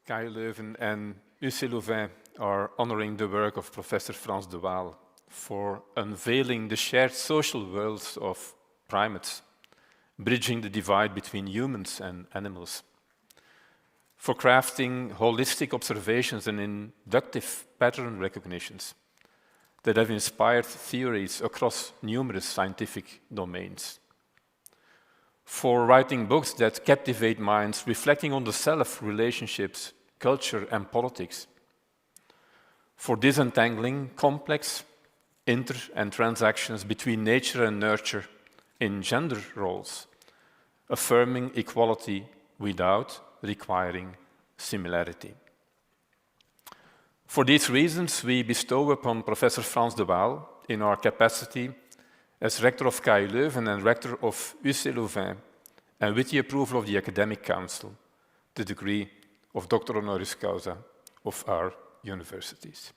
S3: KU Leuven and UCLouvain are honoring the work of Professor Frans de Waal for unveiling the shared social worlds of primates, bridging the divide between humans and animals, for crafting holistic observations and inductive pattern recognitions that have inspired theories across numerous scientific domains, for writing books that captivate minds, reflecting on the self, relationships, culture, and politics, for disentangling complex inter- and transactions between nature and nurture in gender roles, affirming equality without requiring similarity. For these reasons, we bestow upon Professor Frans de Waal, in our capacity as Rector of KU Leuven and Rector of UCLouvain, and with the approval of the Academic Council, the degree of Doctor Honoris Causa of our universities.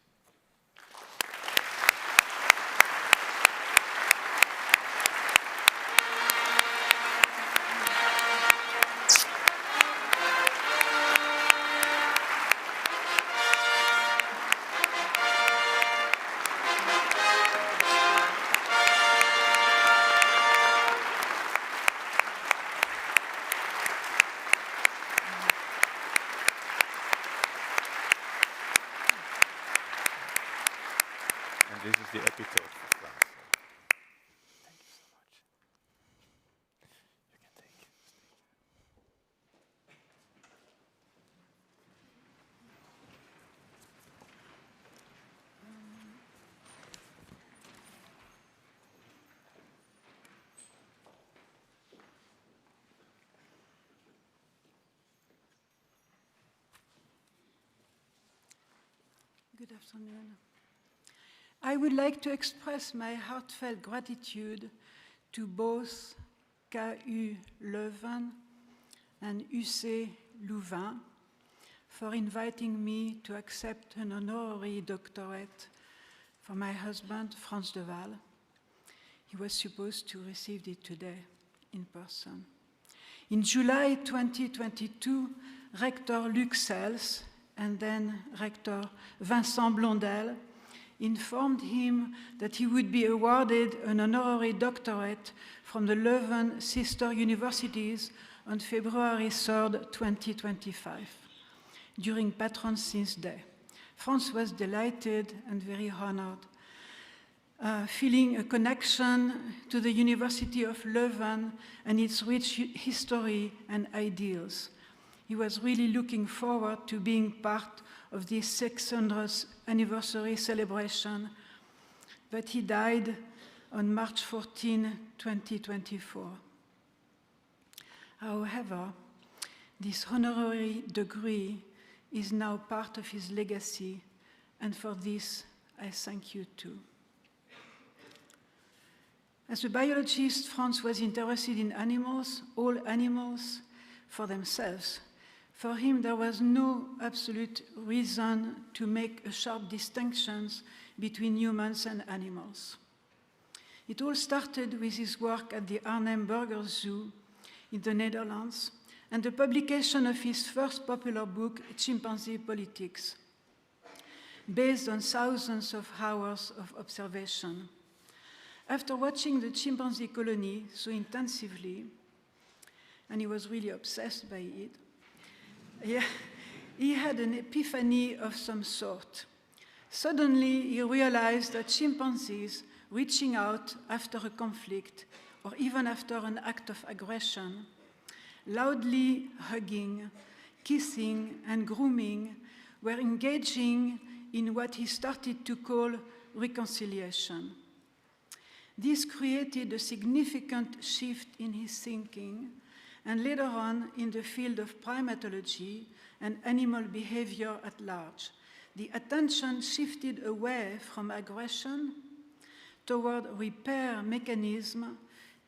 S3: This is the epitaph of Frans. Thank you so much. You can take it.
S12: Good afternoon. I would like to express my heartfelt gratitude to both KU Leuven and UCLouvain for inviting me to accept an honorary doctorate for my husband, Frans de Waal. He was supposed to receive it today in person. In July 2022, Rector Luc Sels and then Rector Vincent Blondel informed him that he would be awarded an honorary doctorate from the Leuven sister universities on February 3rd, 2025, during Patroonsfeest Day. Frans was delighted and very honored, feeling a connection to the University of Leuven and its rich history and ideals. He was really looking forward to being part of this 600th anniversary celebration, but he died on March 14, 2024. However, this honorary degree is now part of his legacy, and for this, I thank you too. As a biologist, Frans was interested in animals, all animals, for themselves. For him, there was no absolute reason to make sharp distinctions between humans and animals. It all started with his work at the Arnhem Burger Zoo in the Netherlands and the publication of his first popular book, Chimpanzee Politics, based on thousands of hours of observation. After watching the chimpanzee colony so intensively, and he was really obsessed by it, he had an epiphany of some sort. Suddenly, he realized that chimpanzees reaching out after a conflict or even after an act of aggression, loudly hugging, kissing, and grooming, were engaging in what he started to call reconciliation. This created a significant shift in his thinking, and later on in the field of primatology and animal behavior at large. The attention shifted away from aggression toward repair mechanism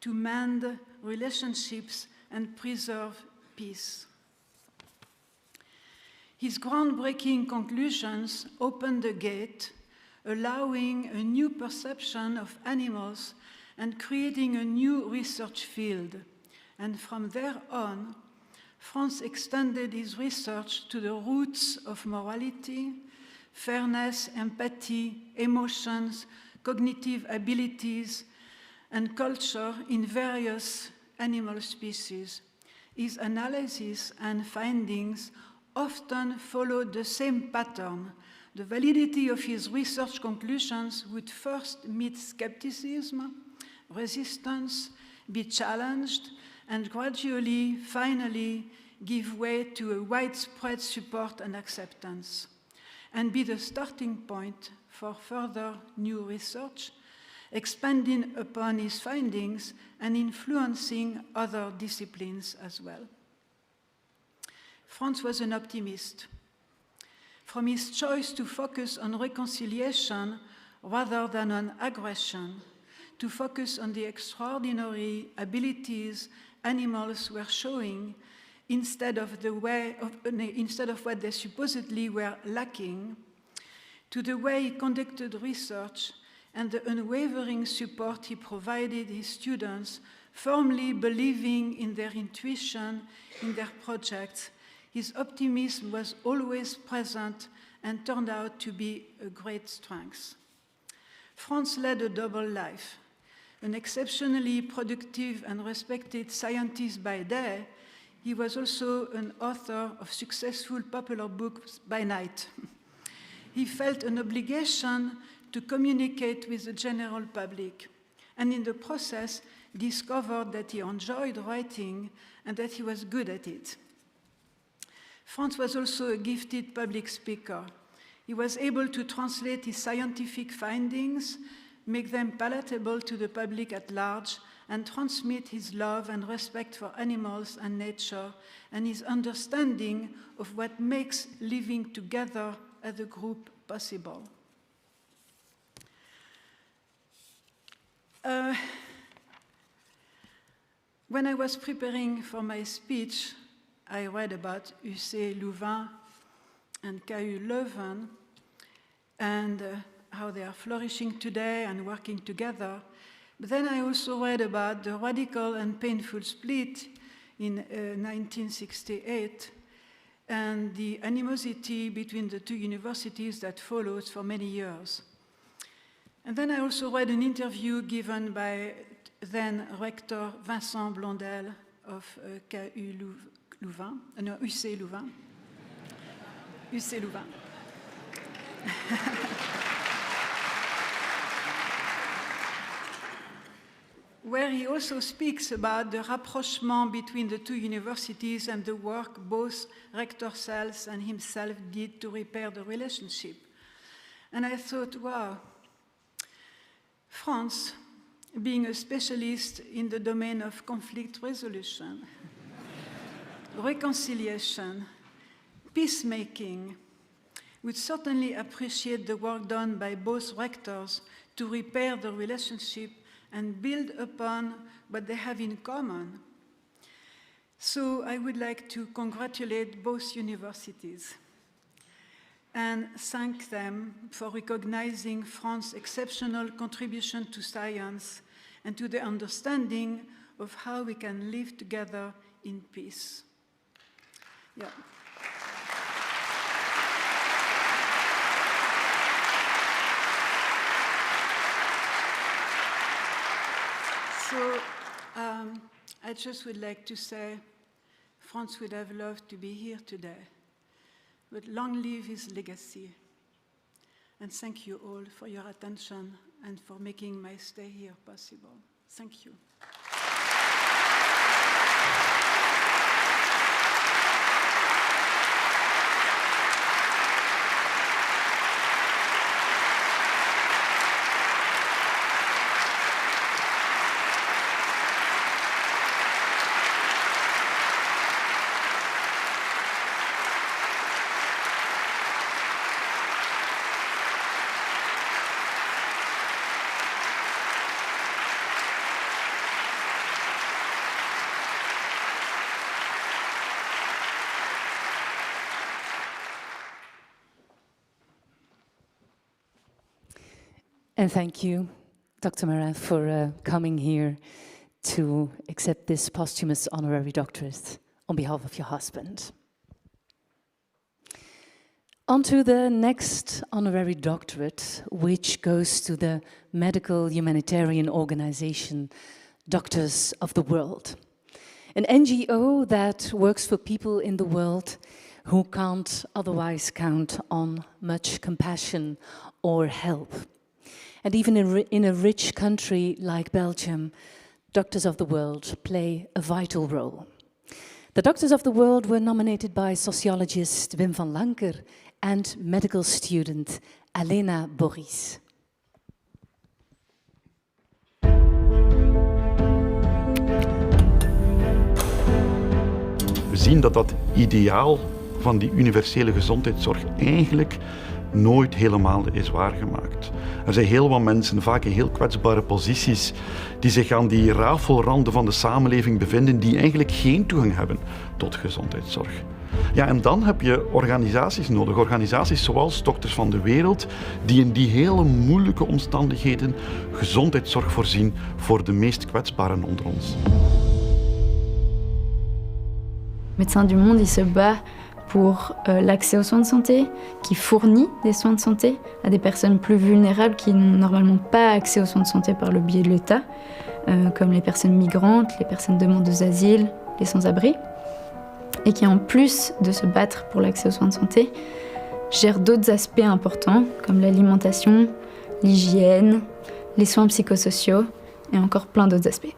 S12: to mend relationships and preserve peace. His groundbreaking conclusions opened the gate, allowing a new perception of animals and creating a new research field. And from there on, Frans extended his research to the roots of morality, fairness, empathy, emotions, cognitive abilities, and culture in various animal species. His analysis and findings often followed the same pattern. The validity of his research conclusions would first meet skepticism, resistance, be challenged, and gradually, finally, give way to a widespread support and acceptance, and be the starting point for further new research, expanding upon his findings and influencing other disciplines as well. Frans was an optimist. From his choice to focus on reconciliation rather than on aggression, to focus on the extraordinary abilities animals were showing instead of what they supposedly were lacking, to the way he conducted research and the unwavering support he provided his students, firmly believing in their intuition, in their projects. His optimism was always present and turned out to be a great strength. Frans led a double life, an exceptionally productive and respected scientist by day. He was also an author of successful popular books by night. He felt an obligation to communicate with the general public, and in the process discovered that he enjoyed writing and that he was good at it. Frans was also a gifted public speaker. He was able to translate his scientific findings, make them palatable to the public at large, and transmit his love and respect for animals and nature, and his understanding of what makes living together as a group possible. When I was preparing for my speech, I read about UCLouvain and Leuven and how they are flourishing today and working together. But then I also read about the radical and painful split in 1968 and the animosity between the two universities that followed for many years. And then I also read an interview given by then rector Vincent Blondel of UCLouvain. UCLouvain. Where he also speaks about the rapprochement between the two universities and the work both Rector Sels and himself did to repair the relationship. And I thought, wow, France, being a specialist in the domain of conflict resolution, reconciliation, peacemaking, would certainly appreciate the work done by both rectors to repair the relationship and build upon what they have in common. So I would like to congratulate both universities and thank them for recognizing France's exceptional contribution to science and to the understanding of how we can live together in peace. Yeah. So I just would like to say, France would have loved to be here today, but long live his legacy. And thank you all for your attention and for making my stay here possible. Thank you.
S1: And thank you, Dr. Marin, for coming here to accept this posthumous honorary doctorate on behalf of your husband. On to the next honorary doctorate, which goes to the medical humanitarian organization, Doctors of the World, an NGO that works for people in the world who can't otherwise count on much compassion or help. And even in a rich country like Belgium, Doctors of the World play a vital role. The Doctors of the World were nominated by sociologist Wim van Lancker and medical student Alena Boris.
S13: We zien dat dat ideaal van die universele gezondheidszorg eigenlijk nooit helemaal is waargemaakt. Er zijn heel wat mensen, vaak in heel kwetsbare posities, die zich aan die rafelranden van de samenleving bevinden, die eigenlijk geen toegang hebben tot gezondheidszorg. Ja, en dan heb je organisaties nodig, organisaties zoals Dokters van de Wereld, die in die hele moeilijke omstandigheden gezondheidszorg voorzien voor de meest kwetsbaren onder ons.
S14: Médecins du Monde, il se bat pour l'accès aux soins de santé, qui fournit des soins de santé à des personnes plus vulnérables qui n'ont normalement pas accès aux soins de santé par le biais de l'État, comme les personnes migrantes, les personnes demandeuses d'asile, les sans-abri, et qui en plus de se battre pour l'accès aux soins de santé, gère d'autres aspects importants comme l'alimentation, l'hygiène, les soins psychosociaux et encore plein d'autres aspects.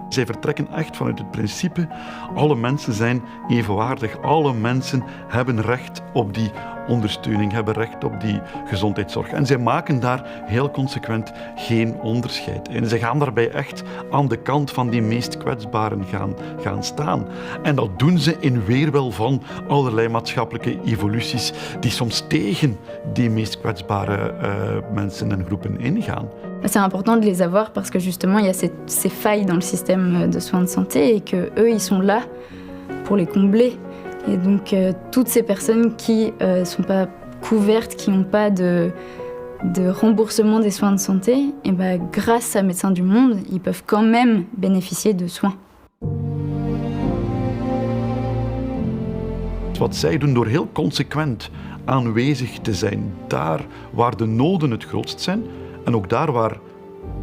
S13: Zij vertrekken echt vanuit het principe, alle mensen zijn evenwaardig, alle mensen hebben recht op die ondersteuning, hebben recht op die gezondheidszorg. En zij maken daar heel consequent geen onderscheid in. Ze gaan daarbij echt aan de kant van die meest kwetsbaren gaan staan. En dat doen ze in weerwil van allerlei maatschappelijke evoluties die soms tegen die meest kwetsbare mensen en groepen ingaan.
S14: C'est important de les avoir parce que justement il y a ces failles dans le système de soins de santé et que eux ils sont là pour les combler. Et donc toutes ces personnes qui sont pas couvertes, qui n'ont pas de remboursement des soins de santé, et ben grâce à Médecins du Monde, ils peuvent quand même bénéficier de soins.
S13: Wat zij doen door heel consequent aanwezig te zijn, daar waar de noden het grootst zijn, en ook daar waar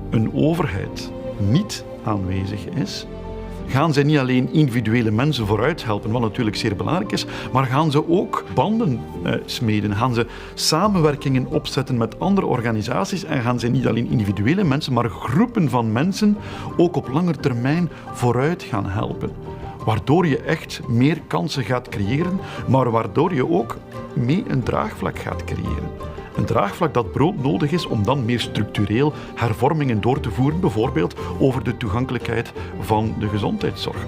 S13: een overheid niet aanwezig is, gaan zij niet alleen individuele mensen vooruit helpen, wat natuurlijk zeer belangrijk is, maar gaan ze ook banden smeden, gaan ze samenwerkingen opzetten met andere organisaties en gaan ze niet alleen individuele mensen, maar groepen van mensen ook op lange termijn vooruit gaan helpen. Waardoor je echt meer kansen gaat creëren, maar waardoor je ook mee een draagvlak gaat creëren. Een draagvlak dat broodnodig is om dan meer structureel hervormingen door te voeren, bijvoorbeeld over de toegankelijkheid van de gezondheidszorg.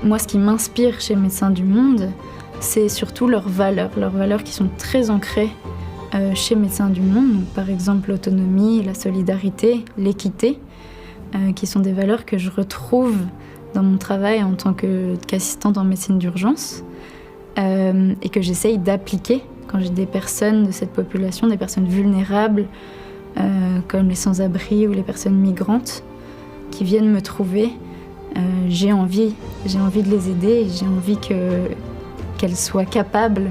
S14: Moi, ce qui m'inspire chez Médecins du Monde, c'est surtout leurs valeurs qui sont très ancrées chez Médecins du Monde. Donc, par exemple, l'autonomie, la solidarité, l'équité, qui sont des valeurs que je retrouve dans mon travail en tant qu'assistante en médecine d'urgence et que j'essaye d'appliquer quand j'ai des personnes de cette population, des personnes vulnérables, comme les sans-abri ou les personnes migrantes, qui viennent me trouver. J'ai envie de les aider, j'ai envie qu'elles soient capables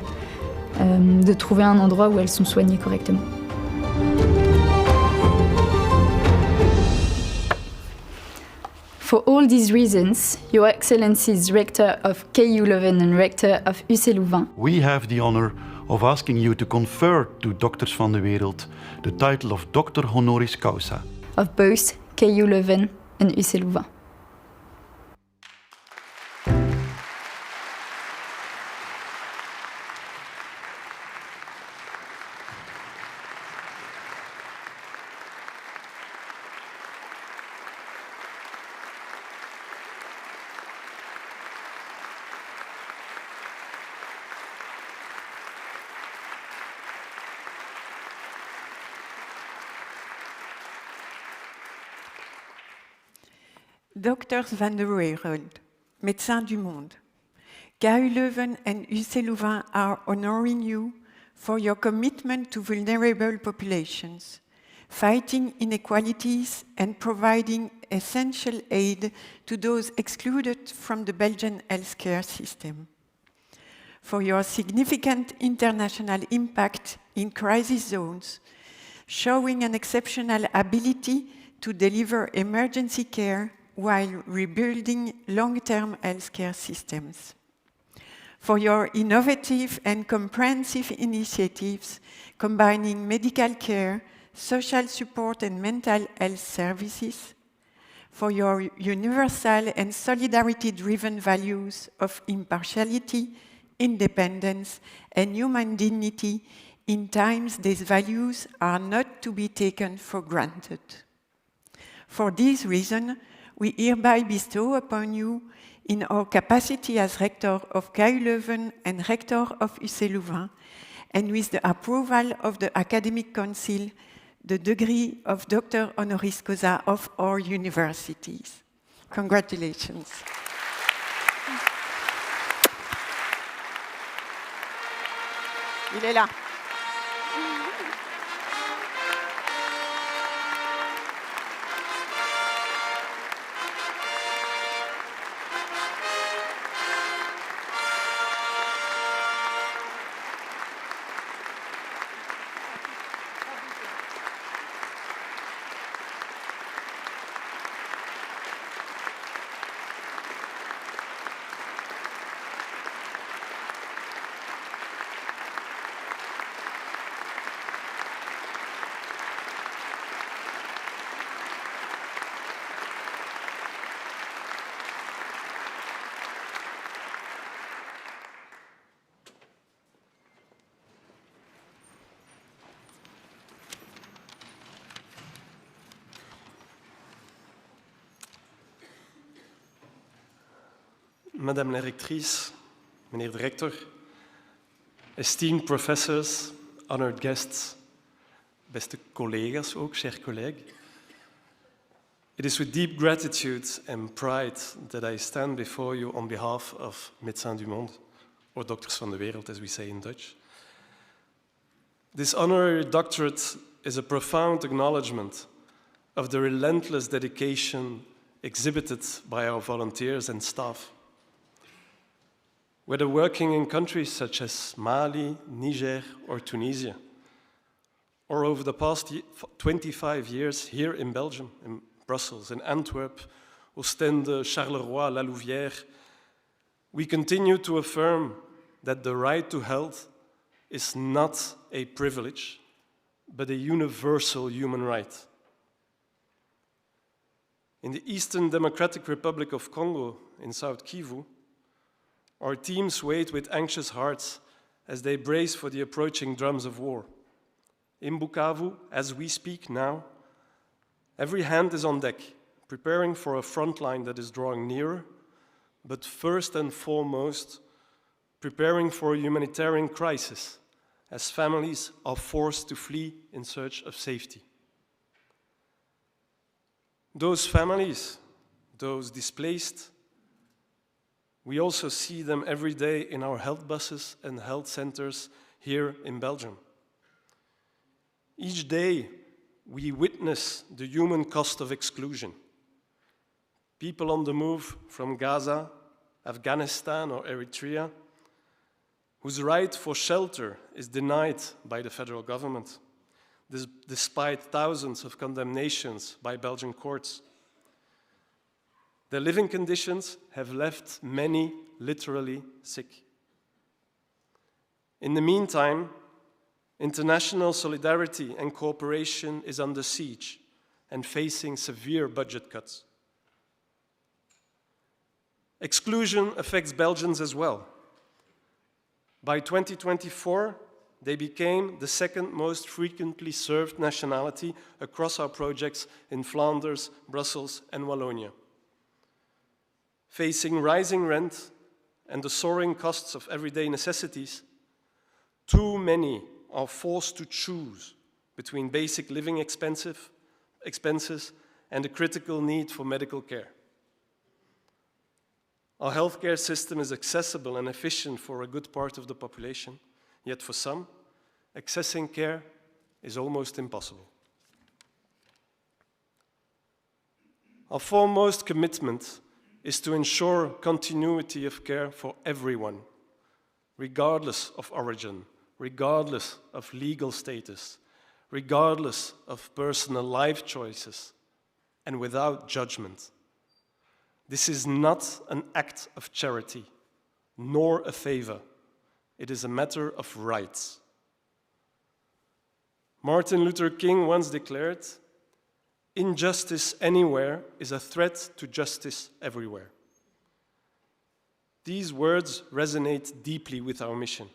S14: de trouver un endroit où elles sont soignées correctement. For all these reasons, Your Excellencies, Rector of KU Leuven and Rector of UCLouvain,
S13: We have the honor of asking you to confer to Dokters van de Wereld the title of Doctor Honoris Causa
S14: of both KU Leuven and UCLouvain.
S2: Doctors van de Wereld, Médecins du Monde, KU Leuven and UCLouvain are honoring you for your commitment to vulnerable populations, fighting inequalities and providing essential aid to those excluded from the Belgian healthcare system, for your significant international impact in crisis zones, showing an exceptional ability to deliver emergency care while rebuilding long-term healthcare systems, for your innovative and comprehensive initiatives combining medical care, social support and mental health services, for your universal and solidarity-driven values of impartiality, independence, and human dignity in times these values are not to be taken for granted. For this reason, we hereby bestow upon you, in our capacity as rector of KU Leuven and rector of UCLouvain, and with the approval of the Academic Council, the degree of Doctor Honoris Causa of our universities. Congratulations. Il est là.
S15: Madame la rectrice, meneer de rector, esteemed professors, honored guests, beste collega's ook, chers collègues. It is with deep gratitude and pride that I stand before you on behalf of Médecins du Monde, or Dokters van de Wereld, as we say in Dutch. This honorary doctorate is a profound acknowledgement of the relentless dedication exhibited by our volunteers and staff. Whether working in countries such as Mali, Niger, or Tunisia, or over the past 25 years here in Belgium, in Brussels, in Antwerp, Ostende, Charleroi, La Louvière, we continue to affirm that the right to health is not a privilege, but a universal human right. In the Eastern Democratic Republic of Congo, in South Kivu, our teams wait with anxious hearts as they brace for the approaching drums of war. In Bukavu, as we speak now, every hand is on deck, preparing for a front line that is drawing nearer, but first and foremost, preparing for a humanitarian crisis as families are forced to flee in search of safety. Those families, those displaced, we also see them every day in our health buses and health centers here in Belgium. Each day, we witness the human cost of exclusion. People on the move from Gaza, Afghanistan, or Eritrea, whose right for shelter is denied by the federal government, despite thousands of condemnations by Belgian courts. Their living conditions have left many literally sick. In the meantime, international solidarity and cooperation is under siege and facing severe budget cuts. Exclusion affects Belgians as well. By 2024, they became the second most frequently served nationality across our projects in Flanders, Brussels, and Wallonia. Facing rising rent and the soaring costs of everyday necessities, too many are forced to choose between basic living expenses and the critical need for medical care. Our healthcare system is accessible and efficient for a good part of the population, yet for some, accessing care is almost impossible. Our foremost commitment is to ensure continuity of care for everyone, regardless of origin, regardless of legal status, regardless of personal life choices, and without judgment. This is not an act of charity, nor a favor. It is a matter of rights. Martin Luther King once declared, "Injustice anywhere is a threat to justice everywhere." These words resonate deeply with our mission.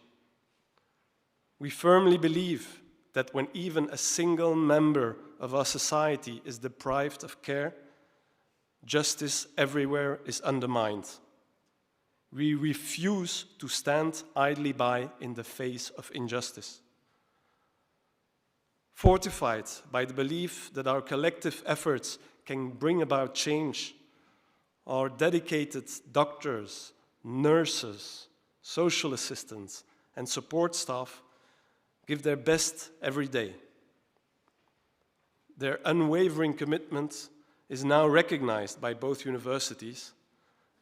S15: We firmly believe that when even a single member of our society is deprived of care, justice everywhere is undermined. We refuse to stand idly by in the face of injustice. Fortified by the belief that our collective efforts can bring about change, our dedicated doctors, nurses, social assistants, and support staff give their best every day. Their unwavering commitment is now recognized by both universities,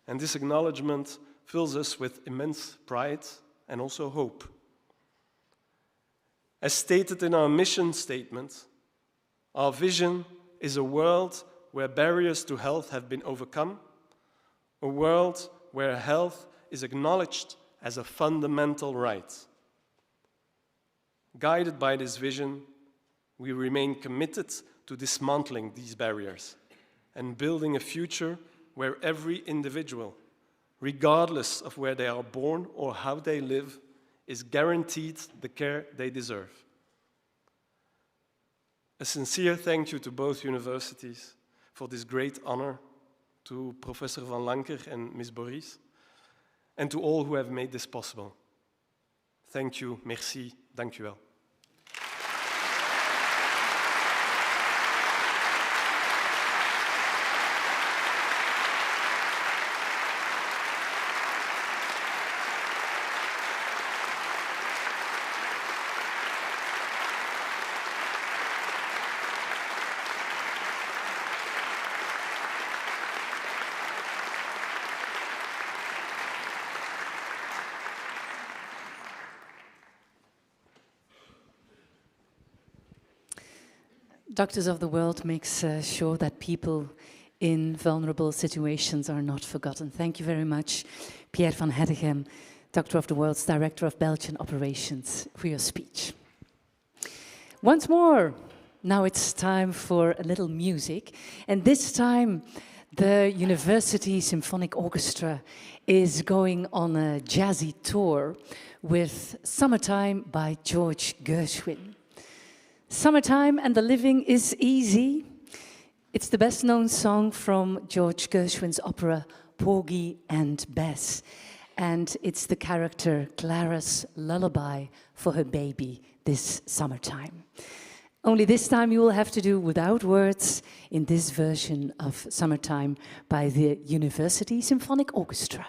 S15: and this acknowledgement fills us with immense pride and also hope. As stated in our mission statement, our vision is a world where barriers to health have been overcome, a world where health is acknowledged as a fundamental right. Guided by this vision, we remain committed to dismantling these barriers and building a future where every individual, regardless of where they are born or how they live, is guaranteed the care they deserve. A sincere thank you to both universities for this great honor, to Professor Van Lanker and Ms. Boris, and to all who have made this possible. Thank you, merci, dank u wel.
S1: Doctors of the World makes sure that people in vulnerable situations are not forgotten. Thank you very much, Pierre van Heddegem, Doctor of the World's Director of Belgian Operations, for your speech. Once more, now it's time for a little music, and this time the University Symphonic Orchestra is going on a jazzy tour with Summertime by George Gershwin. Summertime and the Living is Easy. It's the best-known song from George Gershwin's opera Porgy and Bess. And it's the character Clara's lullaby for her baby this summertime. Only this time you will have to do without words in this version of Summertime by the University Symphonic Orchestra.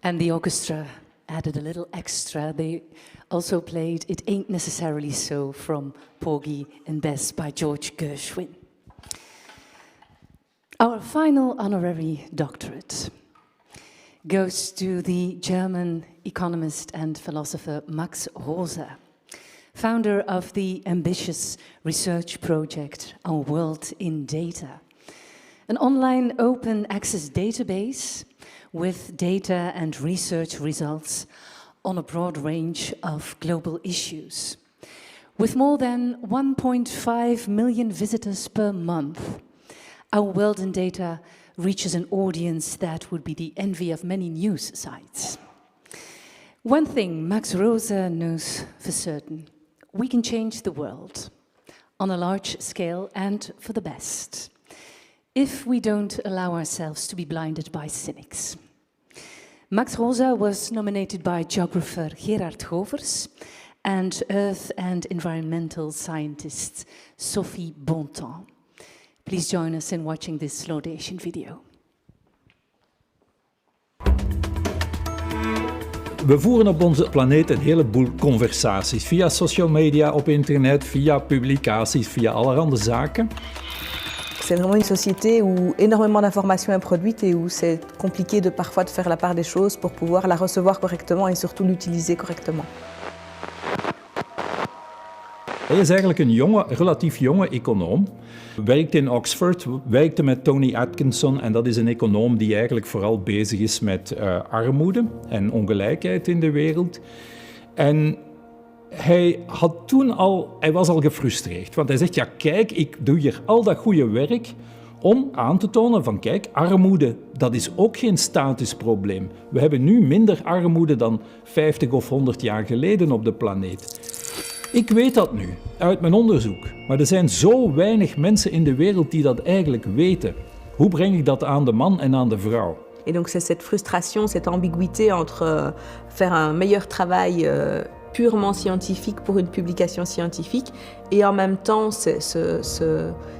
S1: And the orchestra added a little extra. They also played It Ain't Necessarily So from Porgy and Bess by George Gershwin. Our final honorary doctorate goes to the German economist and philosopher Max Roser, founder of the ambitious research project Our World in Data, an online open access database with data and research results on a broad range of global issues. With more than 1.5 million visitors per month, Our World in Data reaches an audience that would be the envy of many news sites. One thing Max Roser knows for certain: we can change the world on a large scale and for the best, if we don't allow ourselves to be blinded by cynics. Max Roser was nominated by geographer Gerard Govers and earth and environmental scientist Sophie Bontemps. Please join us in watching this laudation video.
S16: We voeren op onze planeet een heleboel conversaties via social media, op internet, via publicaties, via allerhande zaken.
S17: C'est vraiment une société où énormément d'informations est produite et où c'est compliqué parfois de faire la part des choses pour pouvoir la recevoir correctement et surtout l'utiliser correctement.
S16: Hij is eigenlijk een relatief jonge econoom. Werkte in Oxford, werkte met Tony Atkinson en dat is een econoom die eigenlijk vooral bezig is met armoede en ongelijkheid in de wereld. En hij was al gefrustreerd, want hij zegt, ja kijk, ik doe hier al dat goede werk om aan te tonen van kijk, armoede, dat is ook geen statisch probleem. We hebben nu minder armoede dan 50 of 100 jaar geleden op de planeet. Ik weet dat nu, uit mijn onderzoek, maar er zijn zo weinig mensen in de wereld die dat eigenlijk weten. Hoe breng ik dat aan de man en aan de vrouw?
S17: Et donc c'est cette frustration, cette ambiguïté entre faire un meilleur travail purement scientifique pour une publication scientifique et en même temps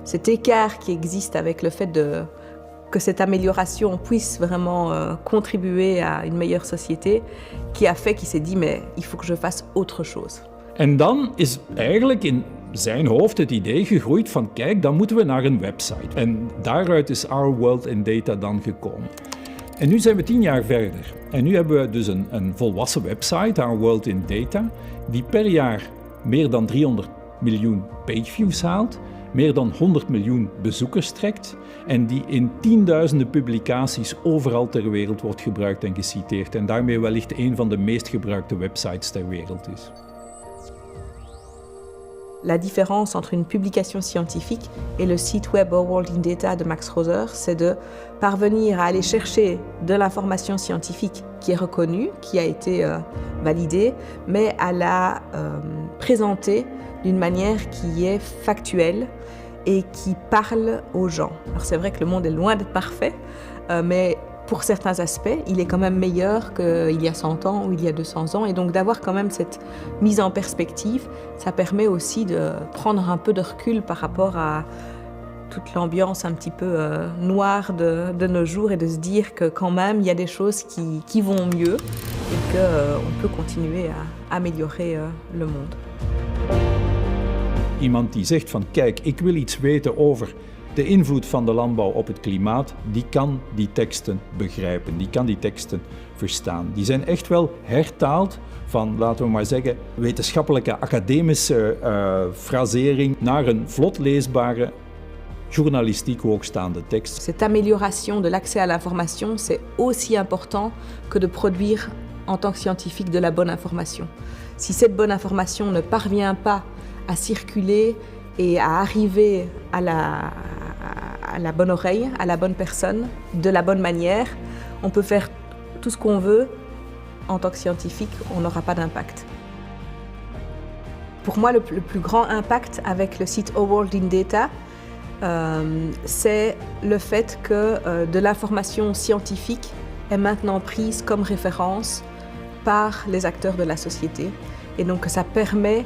S17: cet écart qui existe avec le fait que cette amélioration puisse vraiment contribuer à une meilleure société, qui a fait qu'il s'est dit mais il faut que je fasse autre chose.
S16: En dan is eigenlijk in zijn hoofd het idee gegroeid van kijk, dan moeten we naar een website. En daaruit is Our World in Data dan gekomen. En nu zijn we 10 jaar verder. En nu hebben we dus een volwassen website, Our World in Data, die per jaar meer dan 300 miljoen pageviews haalt, meer dan 100 miljoen bezoekers trekt en die in tienduizenden publicaties overal ter wereld wordt gebruikt en geciteerd en daarmee wellicht een van de meest gebruikte websites ter wereld is.
S17: La différence entre une publication scientifique et le site web Our World in Data de Max Roser, c'est de parvenir à aller chercher de l'information scientifique qui est reconnue, qui a été validée, mais à la présenter d'une manière qui est factuelle et qui parle aux gens. Alors c'est vrai que le monde est loin d'être parfait, mais pour certains aspects, il est quand même meilleur qu'il y a 100 ans ou il y a 200 ans. Et donc d'avoir quand même cette mise en perspective, ça permet aussi de prendre un peu de recul par rapport à toute l'ambiance un petit peu noire de nos jours et de se dire que quand même, il y a des choses qui vont mieux et qu'on peut continuer à améliorer le monde.
S16: Iemand die zegt van kijk, ik wil iets weten over de invloed van de landbouw op het klimaat, die kan die teksten begrijpen, die kan die teksten verstaan. Die zijn echt wel hertaald van, laten we maar zeggen, wetenschappelijke academische frasering naar een vlot leesbare, journalistiek hoogstaande tekst.
S17: Cette amélioration de l'accès à l'information, c'est aussi important que de produire en tant que scientifique de la bonne information. Si cette bonne information ne parvient pas à circuler et à arriver à la bonne oreille, à la bonne personne, de la bonne manière, on peut faire tout ce qu'on veut. En tant que scientifique, on n'aura pas d'impact. Pour moi, le plus grand impact avec le site Our World in Data, c'est le fait que de l'information scientifique est maintenant prise comme référence par les acteurs de la société. Et donc ça permet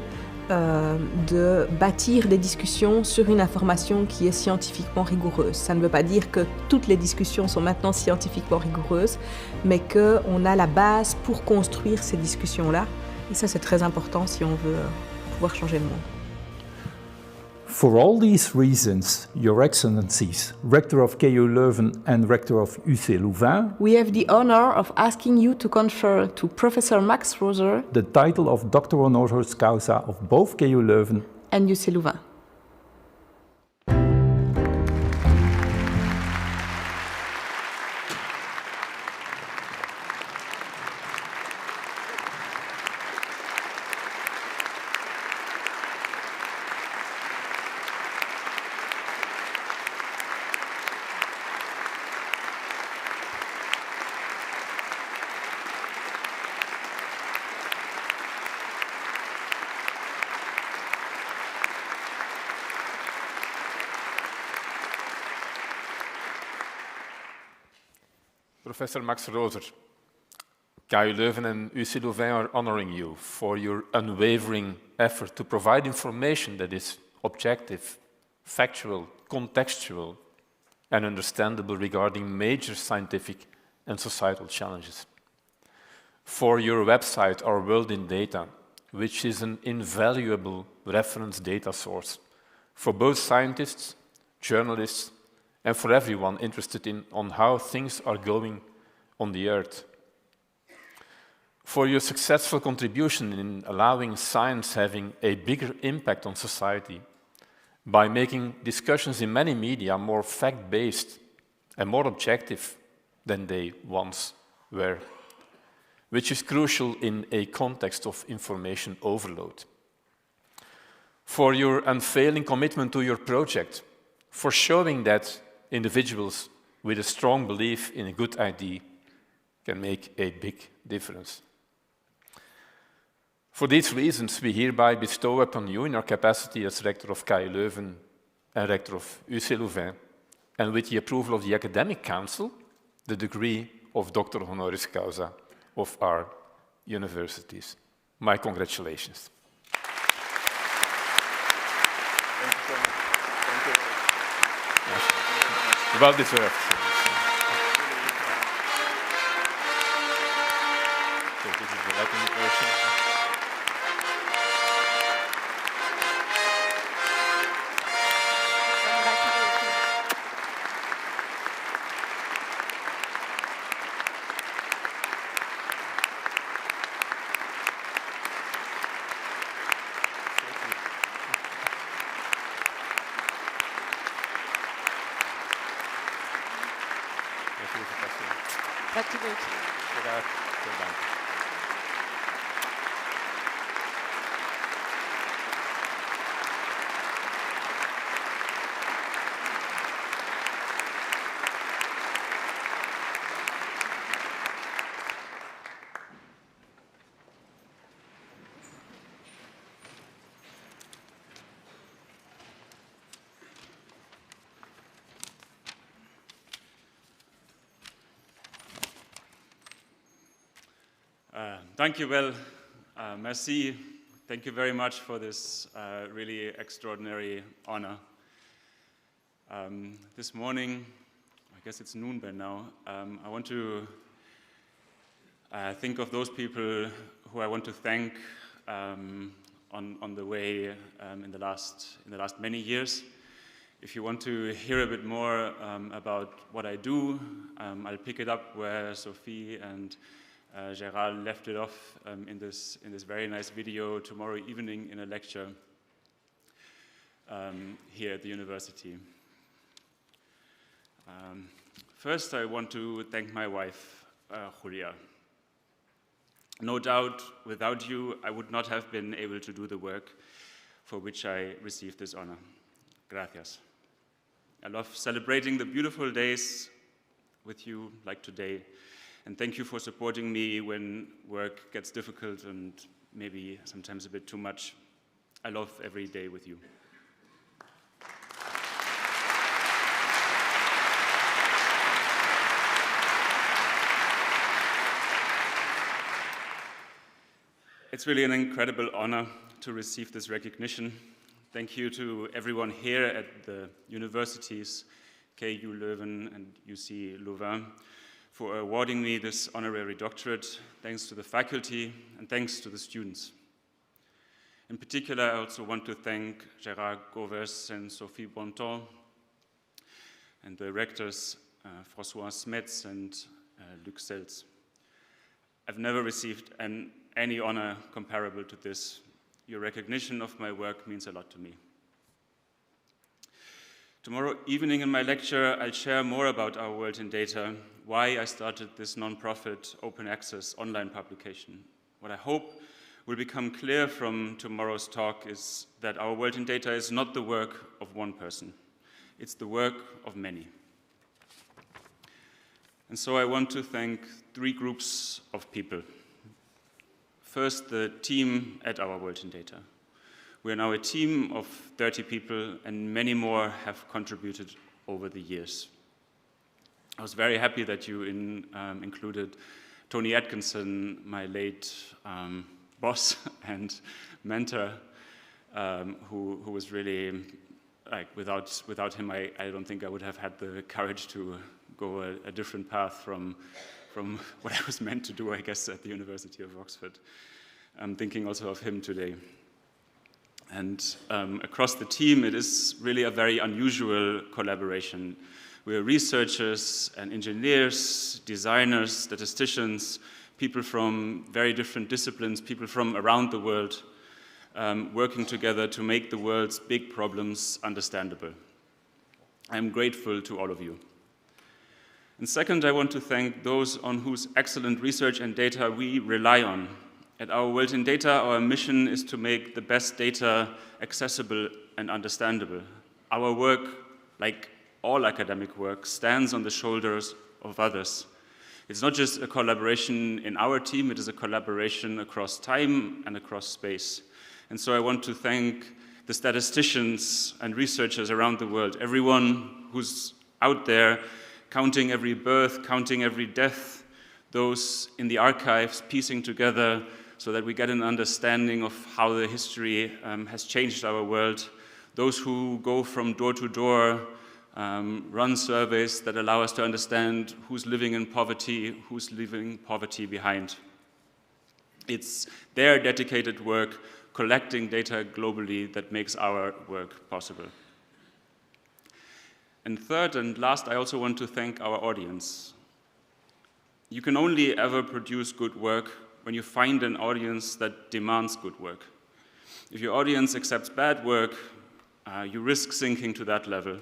S17: de bâtir des discussions sur une information qui est scientifiquement rigoureuse. Ça ne veut pas dire que toutes les discussions sont maintenant scientifiquement rigoureuses, mais qu'on a la base pour construire ces discussions-là. Et ça, c'est très important si on veut pouvoir changer le monde.
S16: For all these reasons, Your Excellencies, Rector of KU Leuven and Rector of UCLouvain,
S17: we have the honor of asking you to confer to Professor Max Roser
S16: the title of Doctor Honoris Causa of both KU Leuven
S17: and UCLouvain.
S3: Professor Max Roser, KU Leuven and UCLouvain are honoring you for your unwavering effort to provide information that is objective, factual, contextual, and understandable regarding major scientific and societal challenges. For your website, Our World in Data, which is an invaluable reference data source for both scientists, journalists, and for everyone interested on how things are going on the Earth. For your successful contribution in allowing science having a bigger impact on society by making discussions in many media more fact-based and more objective than they once were, which is crucial in a context of information overload. For your unfailing commitment to your project, for showing that individuals with a strong belief in a good idea can make a big difference. For these reasons, we hereby bestow upon you in our capacity as Rector of KU Leuven and Rector of UCLouvain, and with the approval of the Academic Council, the degree of Doctor Honoris Causa of our universities. My congratulations. Well deserved. So this is the Latin version.
S18: Thank you, well, merci. Thank you very much for this really extraordinary honor. This morning, I guess it's noon by now, I want to think of those people who I want to thank on the way in the last many years. If you want to hear a bit more about what I do, I'll pick it up where Sophie and Gérald left it off in this very nice video tomorrow evening in a lecture here at the university. First, I want to thank my wife, Julia. No doubt, without you, I would not have been able to do the work for which I received this honor. Gracias. I love celebrating the beautiful days with you, like today. And thank you for supporting me when work gets difficult and maybe sometimes a bit too much. I love every day with you. It's really an incredible honor to receive this recognition. Thank you to everyone here at the universities, KU Leuven and UCLouvain, for awarding me this honorary doctorate. Thanks to the faculty and thanks to the students. In particular, I also want to thank Gérard Govers and Sophie Bonton, and the rectors François Smets and Luc Seltz. I've never received any honor comparable to this. Your recognition of my work means a lot to me. Tomorrow evening in my lecture, I'll share more about our world in data, why I started this non-profit open access online publication. What I hope will become clear from tomorrow's talk is that our world in data is not the work of one person. It's the work of many. And so I want to thank 3 groups of people. First, the team at our World in Data. We are now a team of 30 people, and many more have contributed over the years. I was very happy that you included Tony Atkinson, my late boss and mentor, who was really, like, without him, I don't think I would have had the courage to go a different path from what I was meant to do, I guess, at the University of Oxford. I'm thinking also of him today. And across the team, it is really a very unusual collaboration. We are researchers and engineers, designers, statisticians, people from very different disciplines, people from around the world, working together to make the world's big problems understandable. I'm grateful to all of you. And second, I want to thank those on whose excellent research and data we rely on. At our World in Data, our mission is to make the best data accessible and understandable. Our work, like all academic work, stands on the shoulders of others. It's not just a collaboration in our team, it is a collaboration across time and across space. And so I want to thank the statisticians and researchers around the world, everyone who's out there counting every birth, counting every death, those in the archives piecing together so that we get an understanding of how the history has changed our world, those who go from door to door, run surveys that allow us to understand who's living in poverty, who's leaving poverty behind. It's their dedicated work collecting data globally that makes our work possible. And third and last, I also want to thank our audience. You can only ever produce good work when you find an audience that demands good work. If your audience accepts bad work, you risk sinking to that level.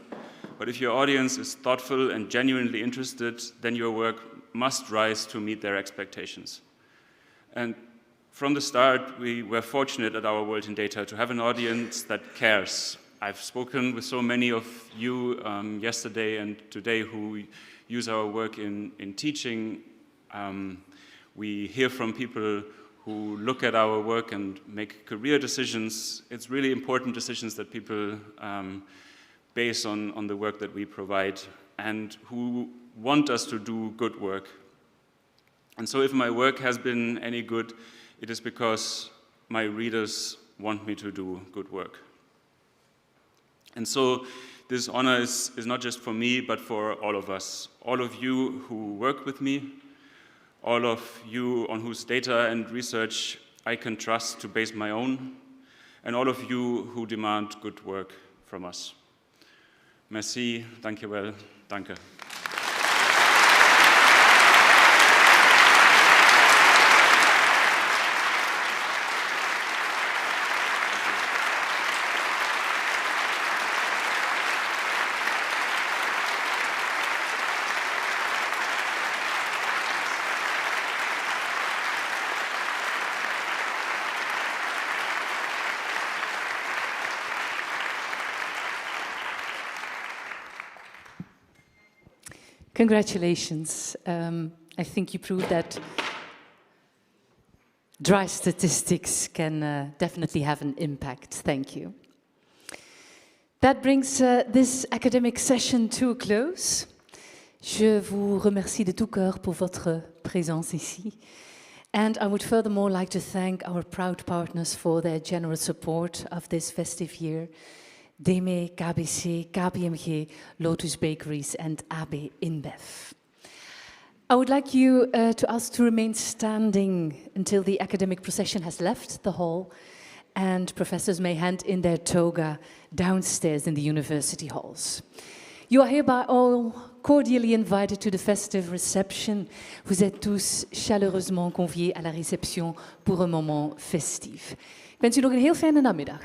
S18: But if your audience is thoughtful and genuinely interested, then your work must rise to meet their expectations. And from the start, we were fortunate at our World in Data to have an audience that cares. I've spoken with so many of you yesterday and today who use our work in teaching. We hear from people who look at our work and make career decisions. It's really important decisions that people base on the work that we provide and who want us to do good work. And so if my work has been any good, it is because my readers want me to do good work. And so this honor is not just for me, but for all of us. All of you who work with me, all of you on whose data and research I can trust to base my own, and all of you who demand good work from us. Merci, dankjewel, danke.
S1: Congratulations. I think you proved that dry statistics can definitely have an impact. Thank you. That brings this academic session to a close. Je vous remercie de tout cœur pour votre présence ici. And I would furthermore like to thank our proud partners for their generous support of this festive year. DEME, KBC, KPMG, Lotus Bakeries and AB InBev. I would like you to ask to remain standing until the academic procession has left the hall and professors may hand in their toga downstairs in the university halls. You are hereby all cordially invited to the festive reception. Vous êtes tous chaleureusement conviés à la réception pour un moment festif. Ik wens u nog een heel fijne namiddag.